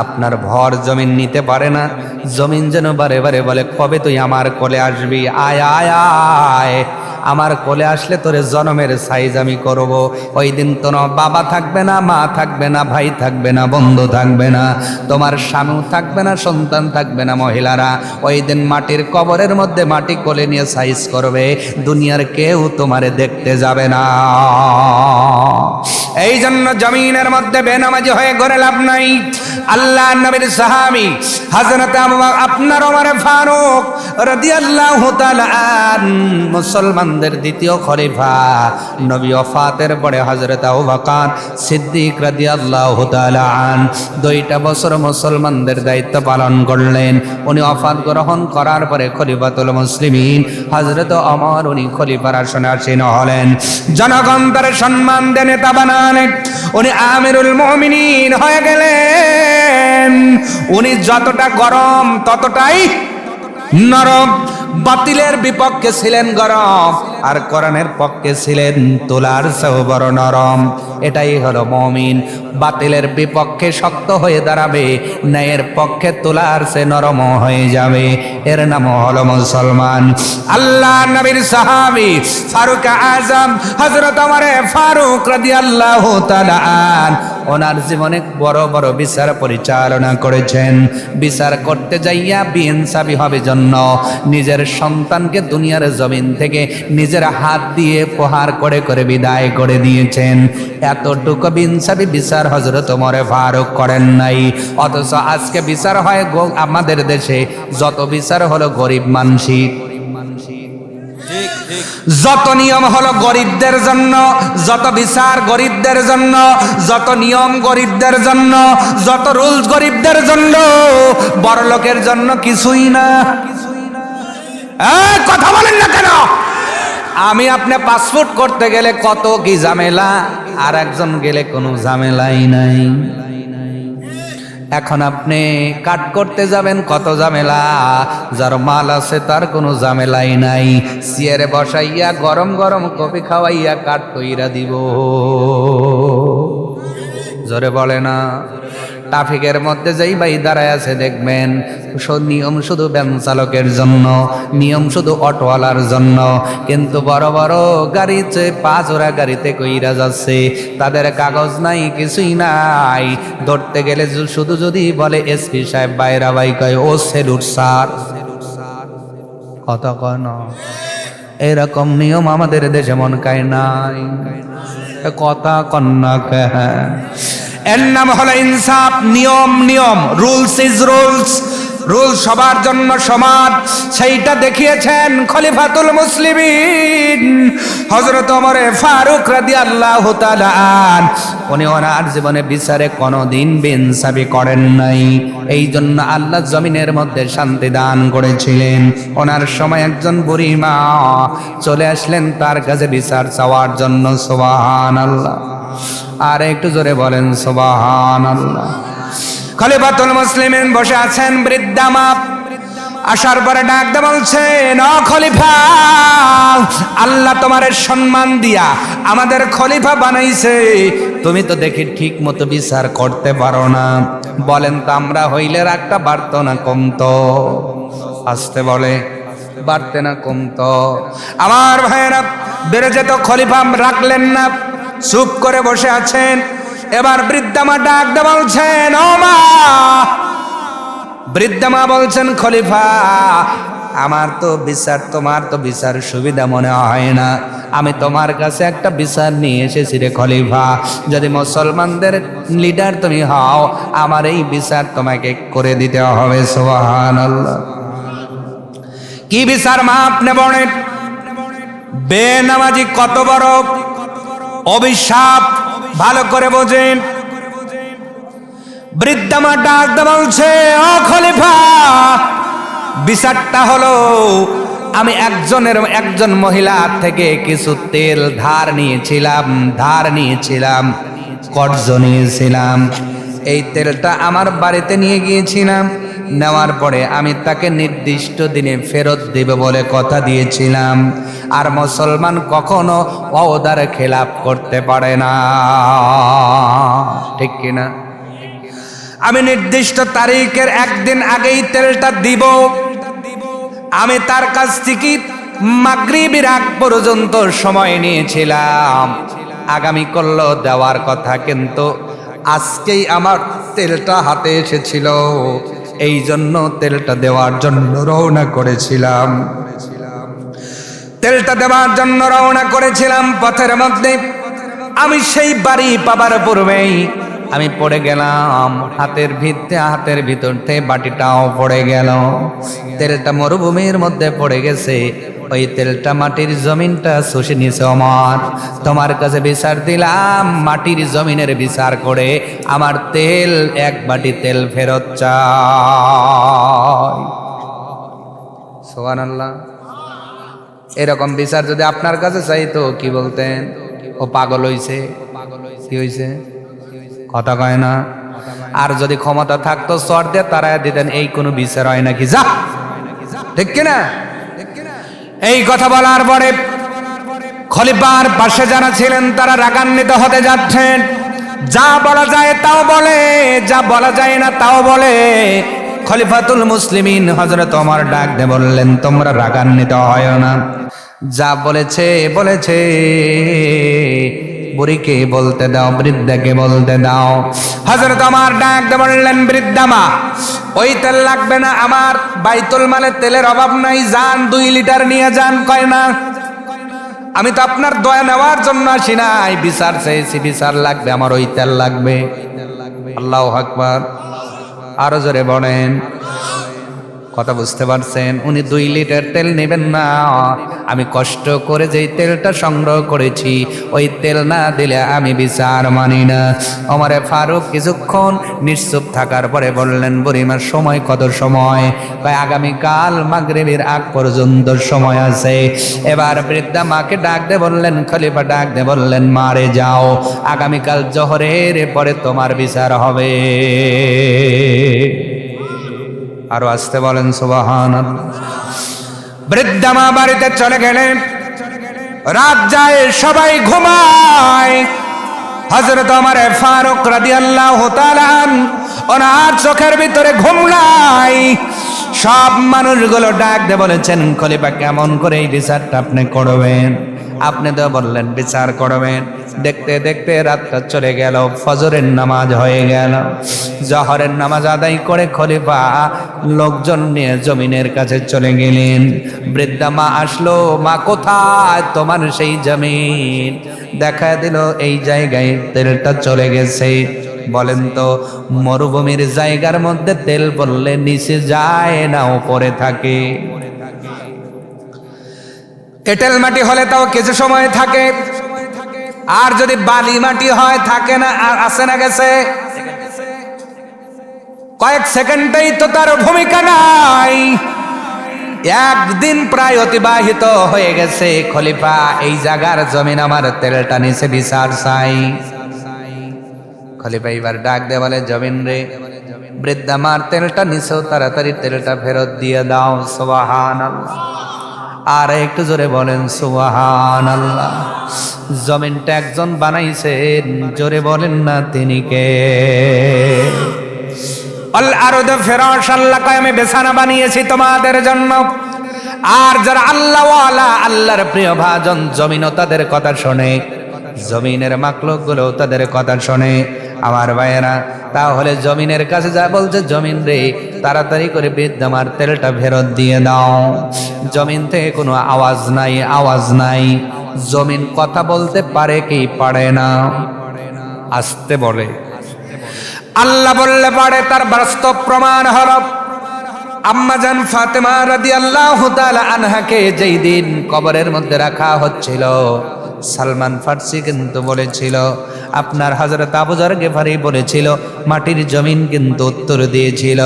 আপনার ভর জমিন নিতে পারে না। জমিন যেন বারে বারে বলে, কবে তুই আমার কোলে আসবি? আয় আয় আয়, আমার কোলে আসলে তোরে জনমের সাইজ আমি করব। ওই দিন তোর বাবা থাকবে না, মা থাকবে না, ভাই থাকবে না, বন্ধু থাকবে না, তোমার স্বামী থাকবে না, সন্তান থাকবে না। মহিলারা ওই দিন মাটির কবরের মধ্যে মাটি কোলে নিয়ে সাইজ করবে, দুনিয়ার কেউ তোমারে দেখতে যাবে না। এই জন্য জমিনের মধ্যে বেনামাজি হয়ে ঘরে লাভ নাই। আল্লাহ নবীর সাহাবী হযরত আবু বকর, আপনার ওমর ফারুক রাদিয়াল্লাহু তাআলা আন, মুসলমানদের দ্বিতীয় খলিফা, নবী ওফাতের পরে হযরত আবু বকর সিদ্দিক রাদিয়াল্লাহু তাআলা আন 2টা বছর মুসলমানদের দায়িত্ব পালন করলেন। উনি ওফাত গ্রহণ করার পরে খলিফাতুল মুসলিমিন হযরত ওমর, উনি খলিফার আসনে আসীন হলেন। জনগণ তার সম্মান দেন, নেতা বানালেন, উনি আমিরুল মুমিনিন হয়ে গেলেন। উনি যতটা গরম ততটাই নরম। বাতিলের বিপক্ষে ছিলেন গরম, আর কোরআনের পক্ষে ছিলেন তুলার চেয়েও বড় নরম। এটাই হলো মুমিন। বাতিলের বিপক্ষে শক্ত হয়ে দাঁড়াবে, ন্যায়ের পক্ষে তুলার চেয়ে নরম হয়ে যাবে। এর নাম হলো মুসলমান। আল্লাহ নবীর সাহাবী ফারুক আজম হযরত ওমর ফারুক রাদিয়াল্লাহু তাআলা আন, ওনার জীবনে বড় বড় বিচার পরিচালনা করেছেন। বিচার করতে যাইয়া বিইনসাফি হবে জন্য নিজের সন্তানকে দুনিয়ার জমিন থেকে নিজের হাত দিয়ে প্রহার করে করে বিদায় করে দিয়েছেন। এতটুকু বিইনসাফি বিচার হযরত ওমর ফারুক করেন নাই। অথচ আজকে বিচার হয় আমাদের দেশে যত বিচার হলো গরিব মানুষের। যত নিয়ম হলো গরিবদের জন্য, যত বিচার গরিবদের জন্য, যত নিয়ম গরিবদের জন্য, যত রুলস গরিবদের জন্য, বড় লোকের জন্য কিছুই না। কথা বলেন না কেন? আমি আপনি পাসপোর্ট করতে গেলে কত কি ঝামেলা, আর একজন গেলে কোনো ঝামেলাই নাই। এখন আপনি কাট করতে যাবেন, কত ঝামেলা। যার মাল আছে তার কোনো ঝামেলাই নাই। চেয়ারে বসাইয়া গরম গরম কফি খাওয়াইয়া কাট কইরা দিব। জোরে বলে না। ট্রাফিকের মধ্যে যেই ভাই দাঁড়ায় আছে দেখবেন, নিয়ম শুধু ভ্যান চালকের জন্য, নিয়ম শুধু অটোওয়ালার জন্য, কিন্তু বড় বড় গাড়িতে পাঁচোরা গাড়িতে কইরা যাচ্ছে, তাদের কাগজ নাই, কিছুই নাই। ধরতে গেলে শুধু যদি বলে এসপি সাহেব বাইরা ভাই কয় ও সেলুট স্যার, কথা কয় না। এরকম নিয়ম আমাদের দেশে মন কায় নাই, কথা কন্যা কে। এর নাম হলো ইনসাফ। নিয়ম নিয়ম, রুলস ইজ রুলস, রুল সবার জন্য সমান। সেইটা দেখিয়েছেন খলিফাতুল মুসলিমিন হযরত ওমর ফারুক রাদিয়াল্লাহু তাআলা আন। উনি ওনার জীবনে বিচারে কোনোদিন বেইনসাফি করেন নাই। এই জন্য আল্লাহ জমিনের মধ্যে শান্তি দান করেছিলেন। ওনার সময় একজন বুড়ি মা চলে আসলেন তার কাছে বিচার চাওয়ার জন্য। সুবহানাল্লাহ, আর একটু জোরে বলেন সুবহানাল্লাহ। খলিফাতুল মুসলিমিন বসে আছেন, বৃদ্ধা মা আসার পরে ডাক দিয়ে বলছেন, ও খলিফা, আল্লাহ তোমার সম্মান দিয়া আমাদের খলিফা বানাইছে, তুমি তো দেখি ঠিক মতো বিচার করতে পারো না। বলেন তো আমরা হইলে রাগটা বাড়তো না কমতো? আসতে বলে, বাড়তে না কমতো? আমার ভাইয়েরা, বেড়ে যেত, খলিফা রাখলেন না, চুপ করে বসে আছেন। এবার বৃদ্ধা মা ডাক দিয়ে বলছেন, ও মা। বৃদ্ধা মা বলছেন, খলিফা আমার তো বিচার, তোমার তো বিচার সুবিধা মনে হয় না। আমি তোমার কাছে একটা বিচার নিয়ে এসেছি রে খলিফা। যদি মুসলমানদের লিডার তুমি হও, আমার এই বিচার তোমাকে করে দিতে হবে। সুবহানাল্লাহ। কি বিচার মা আপনি বলেন? বেনামাজি কত বড় অভিশাপ, ভালো করে বোঝেন। বৃদ্ধা মা ডাক দিয়ে বলছে, ও খলিফা, বিচারটা হলো আমি একজন মহিলার থেকে কিছু তেল ধার নিয়েছিলাম, কর্জ নিয়েছিলাম। এই তেলটা আমার বাড়িতে নিয়ে গিয়েছিলাম। নেওয়ার পরে আমি তাকে নির্দিষ্ট দিনে ফেরত দেব বলে কথা দিয়েছিলাম। আর মুসলমান কখনো ওয়াদার খেলাপ করতে পারে না, ঠিক কিনা? আমি নির্দিষ্ট তারিখের একদিন আগেই তেলটা দিব। আমি তার কাছ থেকে মাগরিবের আগ পর্যন্ত সময় নিয়েছিলাম। আগামী করল দেওয়ার কথা, কিন্তু আজকেই আমার তেলটা হাতে এসেছিল। এই জন্য তেলটা দেওয়ার জন্য রওনা করেছিলাম। তেলটা দেওয়ার জন্য রওনা করেছিলাম। পথের মধ্যে আমি সেই বাড়ি পাবার পূর্বেই আমি পড়ে গেলাম। হাতের ভিতর থেকে বাটিটাও পড়ে গেল। তেলটা মরুভূমির মধ্যে পড়ে গেছে। ওই তেলটা মাটির জমিনটা শুষে নিছে। ওমর, তোমার কাছে বিচার দিলাম, মাটির জমিনের বিচার করে আমার তেল, এক বাটি তেল ফেরত চাই। সুবহানাল্লাহ। এরকম বিচার যদি আপনার কাছে চাইতো কি বলতেন? ও পাগল হইছে। কি হইছে? কথা কয় না। আর যদি ক্ষমতা থাকতো চর দিয়ে তারাই দিতেন, এই কোনো বিচার হয় নাকি, যা, ঠিক কিনা? এই কথা বলার পরে খলিফার পাশে যারা ছিলেন তারা রাগান্বিত হতে যাচ্ছেন। যা বলা যায় তাও বলে, যা বলা যায় না তাও বলে। খলিফাতুল মুসলিমিন হযরত ওমর ডাক দিয়ে বললেন, তোমরা রাগান্বিত হয় না, যা বলেছে বলেছে, বুড়িকে বলতে দাও, বৃদ্ধাকে বলতে দাও। হযরত ওমর ডাক দিয়ে বললেন, বৃদ্ধা মা, ওই তেল লাগবে না, আমার বাইতুল মালে তেলের অভাব নাই, যান 2 লিটার নিয়ে যান। কয় না, আমি তো আপনার দয়া নেওয়ার জন্য আসি নাই, বিচার চাইছি, বিচার লাগবে, আমার ওই তেল লাগবে। আল্লাহু আকবার। আরো জোরে বলেন। কথা বুঝতে পারছেন? উনি 2 লিটার তেল নেবেন না, আমি কষ্ট করে যেই তেলটা সংগ্রহ করেছি ওই তেল না দিলে আমি বিচার মানি না। ওমরে ফারুক কিছুক্ষণ নিশ্চুপ থাকার পরে বললেন, বুড়িমার সময় কত সময়? কয় আগামীকাল মাগরিবের আগ পর্যন্ত সময় আছে। এবার বৃদ্ধা মাকে ডাক দে বললেন, খলিফা ডাক দে বললেন, মারে যাও, আগামীকাল জোহরের পরে তোমার বিচার হবে। আরো আসতে বলেন সুবহানাল্লাহ। বৃদ্ধা মা বাড়িতে চলে গেলেন, রাত যায়, সবাই ঘুমায়। হযরত ওমর ফারুক রাদিয়াল্লাহু তাআলা ওনার চোখের ভিতরে ঘুম নাই। সব মানুষগুলো ডাক দিয়ে বলেছেন, খলিফা কেমন করে এই বিচারটা আপনি করবেন? আপনি তো বললেন বিচার করবেন। দেখতে দেখতে রাতটা চলে গেল, ফজরের নামাজ হয়ে গেল। জোহরের নামাজ আদায় করে খলিফা লোকজন নিয়ে জমিনের কাছে চলে গেলেন। বৃদ্ধা মা আসলো, মা কোথায় তোমার সেই জমিন? দেখা দিল এই জায়গায় তেলটা চলে গেছে। বলেন তো, মরুভূমির জায়গার মধ্যে তেল পড়লে নিচে যায় না, উপরে থাকে। এঁটেল মাটি হলে তাও কিছু সময় থাকে, আর যদি বালি মাটি হয় থাকে না, আর আসে না গেছে কয়েক সেকেন্ডেই তো তার ভূমিকা নাই। একদিন প্রায় অতিবাহিত হয়ে গেছে। খলিফা এই জায়গার জমিন আমার তেলটা নিচে বিচার চাই। খলিফা এবার ডাক দিয়ে বলে, জমিন রে, বৃদ্ধা মার তেলটা নিচেও তাড়াতাড়ি তেলটা ফেরত দিয়ে দাও। সুবহানাল্লাহ। আর একটু জোরে বলেন সুবহানাল্লাহ। জমিনটা একজন বানাইছেন, জোরে বলেন না তিনি কে? আল আরদ ফিরাশ, আল্লাহ কয় আমি বিছানা বানিয়েছি তোমাদের জন্য। আর যারা আল্লাহ ওয়ালা, আল্লাহর প্রিয় ভাজন, জমিনও তাদের কথা শোনে, জমিনের মাখলুক গুলো তাদের কথা শোনে। আমার ভাইয়েরা, তাহলে জমিনের কাছে যা বলছে, জমিন রে তাড়াতাড়ি করে বিদ্যমার তেলটা ফেরত দিয়ে দাও। জমিন থেকে কোনো আওয়াজ নাই, আওয়াজ নাই। জমিন কথা বলতে পারে কি পারে না? আসতে বলে। আল্লাহ বললে পারে। তার বাস্তব প্রমাণ হলো আম্মাজান ফাতেমা রাদিয়াল্লাহু তাআলা আনহাকে যেই দিন কবরের মধ্যে রাখা হচ্ছিল, সালমান ফার্সি কিন্তু বলেছিল, আপনার হযরত আবু যর গিফারি বলেছিল, মাটির জমিন কিন্তু উত্তর দিয়েছিল।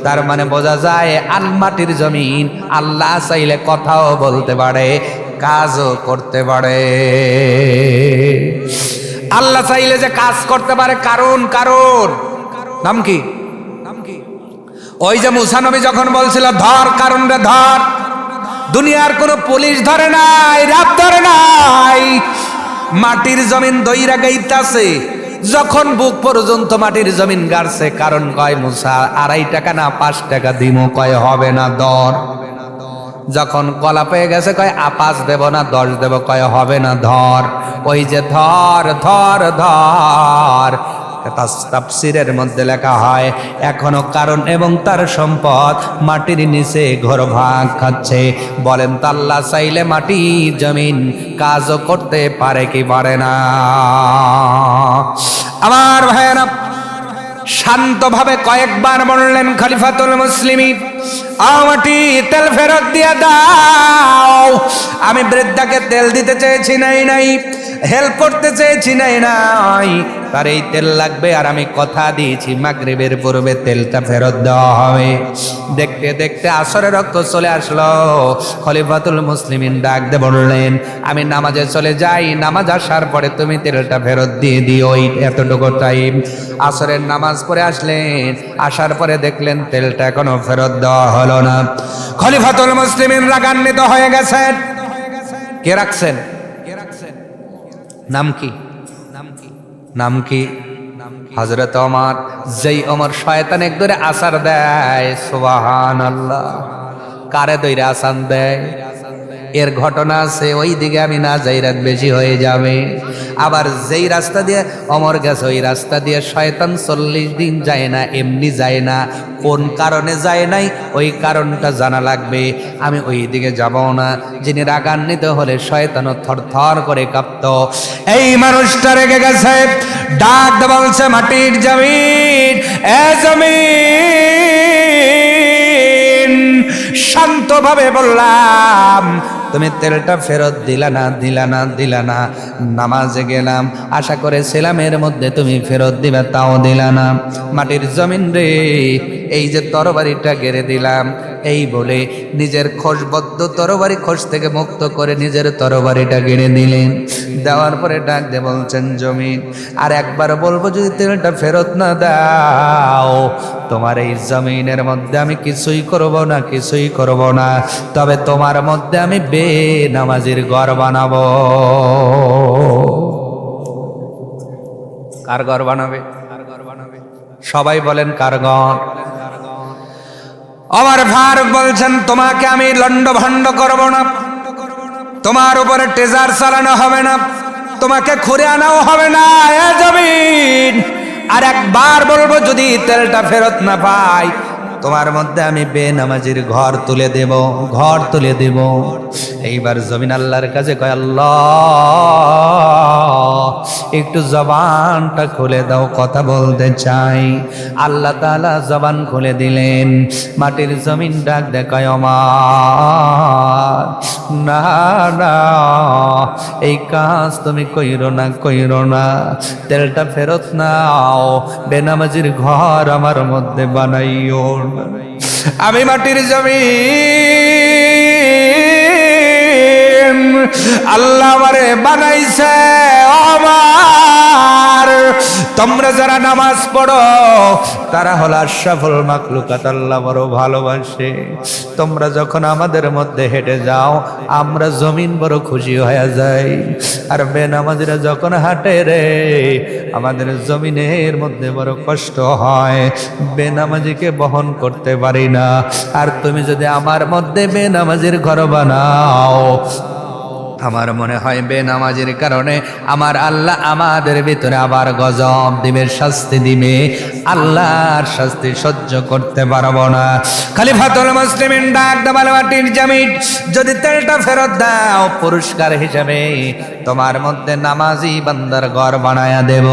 তার মানে বোঝা যায় আল মাটির জমিন আল্লাহ চাইলে কথাও বলতে পারে, কাজও করতে পারে। আল্লাহ চাইলে যে কাজ করতে পারে, কারণ নাম কি? ওই যে মুসা নবী যখন বলছিল, ধর কারণ রে ধর, দুনিয়ার কোনো পুলিশ ধরে নাই, রাত ধরে নাই, মাটির জমিন দইরা গাইতাছে। যখন বুক পর্যন্ত মাটির জমিন গাড়ছে, কারণ কয় মুসা 2.5 টাকা না 5 টাকা দিমো, কয় হবে না ধর। যখন কলা পেয়ে গেছে, কয় 5 দেব না 10 দেব, কয় হবে না ধর। ওই যে ধর ধর ধর, তাফসীরের মধ্যে লেখা হয় এখনো কারণ এবং তার সম্পদ মাটির নিচে ঘোরভাগ খাচ্ছে। বলেন তো আল্লাহ চাইলে মাটি জমিন কাজও করতে পারে কি পারে না? আমার ভাইয়েরা, শান্তভাবে কয়েকবার বললেন খলিফাতুল মুসলিমিন, মাটি তেল ফেরত দিয়ে দাও। আমি বৃদ্ধাকে তেল দিতে চেয়েছি নাই, হেল্প করতে চেয়েছি নাই, তার এই তেল লাগবে। আর আমি কথা দিয়েছি মাগরিবের পূর্বে তেলটা ফেরত দেওয়া হবে। দেখতে দেখতে আসরের রক্ত চলে আসলো। খলিফাতুল মুসলিমিন ডাক দিয়ে বললেন, আমি নামাজে চলে যাই, নামাজ আসার পরে তুমি তেলটা ফেরত দিয়ে দিও। এতটুকু টাইম। আসরের নামাজ পড়ে আসলেন, আসার পরে দেখলেন তেলটা এখনো ফেরত দেওয়া হলো না। খলিফাতুল মুসলিমিন রাগান্বিত হয়ে গেছেন। কে রাখছেন? নাম কি? নাম কি? হযরত ওমর। যেই ওমর শয়তানের ধরে আসার দেয়, সুবহানাল্লাহ, কারে ধরে আসান দেয়? এর ঘটনা আছে, ওই দিকে আমি না যাই, রাত বেশি হয়ে যাবে। আবার যেই রাস্তা দিয়ে ওমর গেছে, ওই রাস্তা দিয়ে শয়তান 40 দিন যায় না, এমনি যায় না। কোন কারণে যায় নাই, ওই কারণটা জানা লাগবে। আমি ওই দিকে যাব না। যিনি রাগান্বিত হলে শয়তানও থরথর করে কাঁপত। এই মানুষটা রেগে গেছে, ডাক বলছে, মাটির জমিন, এ জমিন, শান্তভাবে বললাম, তুমি তেলটা ফেরত দিলা না। নামাজে গেলাম, আশা করেছিলাম এর মধ্যে তুমি ফেরত দিবে, তাও দিলা না। মাটির জমিন রে, এই যে তরবারিটা গেড়ে দিলাম, এই বলে নিজের খোশবদ্ধ তরবারি খোশ থেকে মুক্ত করে নিজের তরবারিটা গেড়ে দিলেন। দেওয়ার পরে ডাক দিয়ে বলছেন, জমিন আর একবার বলবো, যদি তেলটা ফেরত না দাও, তোমার এই জমিনের মধ্যে আমি কিছুই করব না, তবে তোমার মধ্যে আমি বেনামাজির ঘর বানাবো। কার ঘর বানাবে? সবাই বলেন কার ঘর? ওমর ফারুক বলছেন, তোমাকে আমি লন্ডভন্ড করব না, তোমার উপরে ট্রেজার চালানো হবে না, তোমাকে খুঁড়ে আনাও হবে না। এ জমিন, আর একবার বলবো, যদি তেলটা ফেরত না পাই, তোমার মধ্যে আমি বেনামাজির ঘর তুলে দেব। এইবার জমিন আল্লাহর কাছে কয়, আল্লাহ একটু জবানটা খুলে দাও, কথা বলতে চাই। আল্লাহ তাআলা জবান খুলে দিলেন। মাটির জমিন ডাক দেখায়, আমার না, এই কাজ তুমি কইরো না, তেলটা ফেরত নাও, বেনামাজির ঘর আমার মধ্যে বানাইও না। আমি মাটির জমিন, আল্লাহ আমারে বানাইছে। আমার তোমরা যারা নামাজ পড়ো, তারা হলো আশরাফুল মাখলুকাত, আল্লাহ বড় ভালোবাসে। তোমরা যখন আমাদের মধ্যে হেঁটে যাও, আমরা জমিন বড় খুশি হয়ে যাই। আর বেনামাজিরা যখন হাঁটে রে, আমাদের জমিনের মধ্যে বড় কষ্ট হয়, বেনামাজিকে বহন করতে পারি না। আর তুমি যদি আমার মধ্যে বেনামাজির ঘর বানাও, আমার মনে হয় বেনামাজির কারণে আমার আল্লাহ আমাদের ভিতরে আবার গজব দিবে, শাস্তি দিবে। আল্লাহর শাস্তি সহ্য করতে পারবো না। খলিফাতুল মুসলিমিন ডাক দেওয়াল, মাটির জমিন, যদি তেলটা ফেরত দাও, পুরস্কার হিসেবে তোমার মধ্যে নামাজি বান্দার ঘর বানায়া দেব।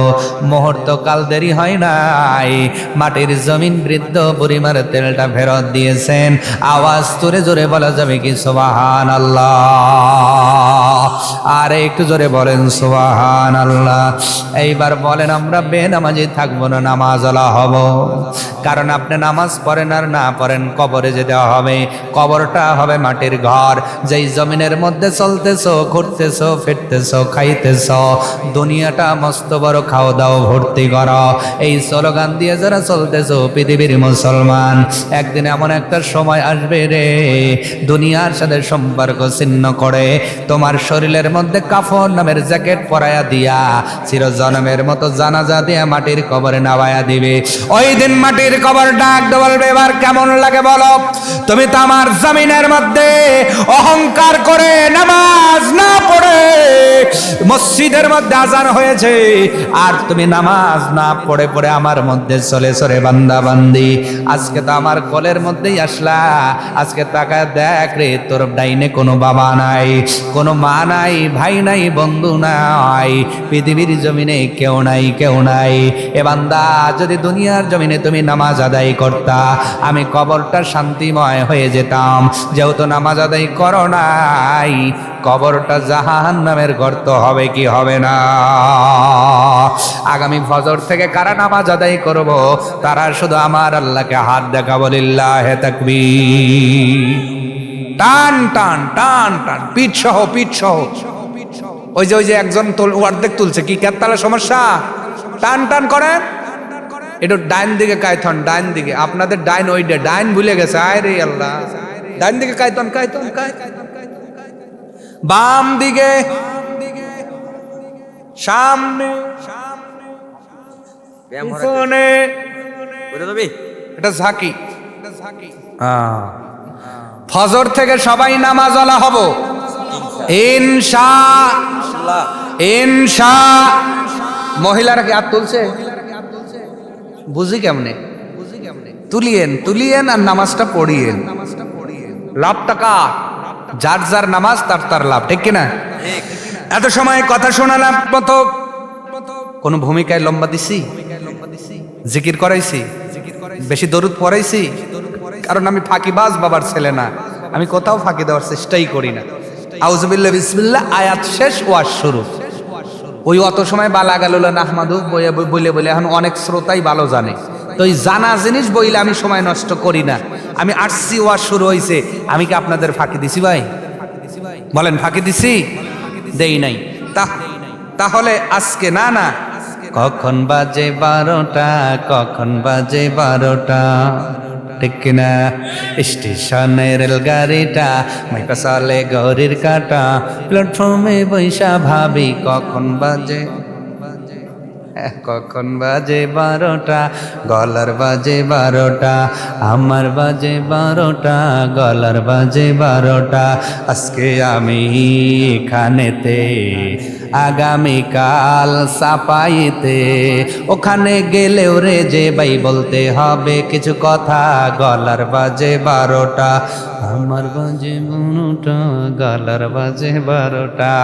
মুহূর্ত কাল দেরি হয় নাই, মাটির জমিন বৃদ্ধ পরিমাণ তেলটা ফেরত দিয়েছেন। আওয়াজ তুলে জোরে বলা যাবে কি সুবহানাল্লাহ? আর একটু জোরে বলেন সুবহানাল্লাহ। এইবার বলেন, আমরা বেনামাজি থাকবো না, নামাজওয়ালা হব। কারণ আপনি নামাজ পড়েন আর না পড়েন, কবরে যেতে হবে। কবরটা হবে মাটির ঘর। যেই জমিনের মধ্যে চলতেছো, ঘুরতেছো, ফিরতেছো, খাইতেছো, দুনিয়াটা মস্ত বড় খাওয়া দাও ভর্তি করো, এই স্লোগান দিয়ে যারা চলতেছো পৃথিবীর মুসলমান, একদিন এমন একটা সময় আসবে রে, দুনিয়ার সাথে সম্পর্ক ছিন্ন করে তোমার শরীরের মধ্যে কাফন নামের জ্যাকেট পরায়া দিয়া চিরজন্মের মতো জানাজা দিয়া মাটির কবরে নামায়া দিবে। ওই দিন মাটির কবর ডাক দিয়ে বলবে, এবার কেমন লাগে বলো? তুমি তো আমার জমিনের মধ্যে অহংকার করে নামাজ না পড়ে, মসজিদের মধ্যে আজান হয়েছে, আর তুমি নামাজ না পড়ে পড়ে আমার মধ্যে চলে বান্দা বান্দি। আজকে তো আমার কোলের মধ্যেই আসলা, আজকে তাকায় দেখ রে, তোর ডাইনে কোনো বাবা নাই, কোনো মা নাই, ভাই নাই, বন্ধু নাই, পৃথিবীর জমিনে কেউ নাই। এ বান্দা, যদি দুনিয়ার জমিনে তুমি নামাজ আদায় করতা, আমি কবরটা শান্তিময় হয়ে যেতাম। যেহেতু নামাজ আদায় করো নাই, কবরটা জাহান্নামের গর্ত হবে কি হবে না? আগামী ফজর থেকে কারা নামাজ আদায় করব, তারা শুধু আমার আল্লাহকে হাত দেখাবো, লিল্লাহে তাকবীর। টান টান টান টান, পিঠ সহ। ওই যে একজন অর্ধেক তুলছে, কি কেতালা সমস্যা? টান টান করেন, একটু ডাইন দিকে কায়তন, ডাইন দিকে। আপনাদের ডাইন ওইটা, ডাইন ভুলে গেছে। আয় রে আল্লাহ, ডাইন দিকে কায়তন। বাম দিকে, সামনে, পিছনে। এটা ঝাঁকি। ফজর থেকে সবাই নামাজওয়ালা হব ইনশাআল্লাহ। মহিলারা কি হাত তুলছে? বুঝি কেমনে? তুলিয়েন আর নামাজটা পড়িয়েন। লাভটা কার? যার যার নামাজ তার লাভ, ঠিক কিনা? এত সময় কথা শোনালাম, মতো কোন ভূমিকায় লম্বা দিছি? জিকির করাইছি? বেশি দরুদ পড়াইছি? কারণ আমি ফাঁকিবাজ বাবার ছেলে না, আমি কোথাও ফাঁকি দেওয়ার চেষ্টাই করি না। আউযুবিল্লাহ বিসমিল্লাহ আয়াত শেষ ওয়াজ শুরু। ওই অত সময় বালা গালুল নাহমাদু বলে বলে এখন অনেক শ্রোতাই ভালো জানে, তো ওই জানা জিনিস বইলে আমি সময় নষ্ট করি না। আমি আসছি ওয়াজ শুরু হয়েছে, আমি কি আপনাদের ফাঁকি দিছি ভাই? বলেন ফাঁকি দিছি? দেই নাই। তাহলে আজকে না কখন বাজে 12টা, কখন বাজে 12টা, ঠিক কিনা? স্টেশনের রেলগাড়িটা মাইপা চলে ঘড়ির কাটা, প্ল্যাটফর্মে বৈশা ভাবি কখন বাজে, কখন বাজে 12টা, গলার বাজে 12টা, আমার বাজে 12টা, গলার বাজে 12টা। আজকে আমি এখানেতে, আগামীকাল সাপাইতে, ওখানে গেলেও রে যে ভাই বলতে হবে কিছু কথা, গলার বাজে 12টা, আমার বাজে 12টা, গলার বাজে 12টা।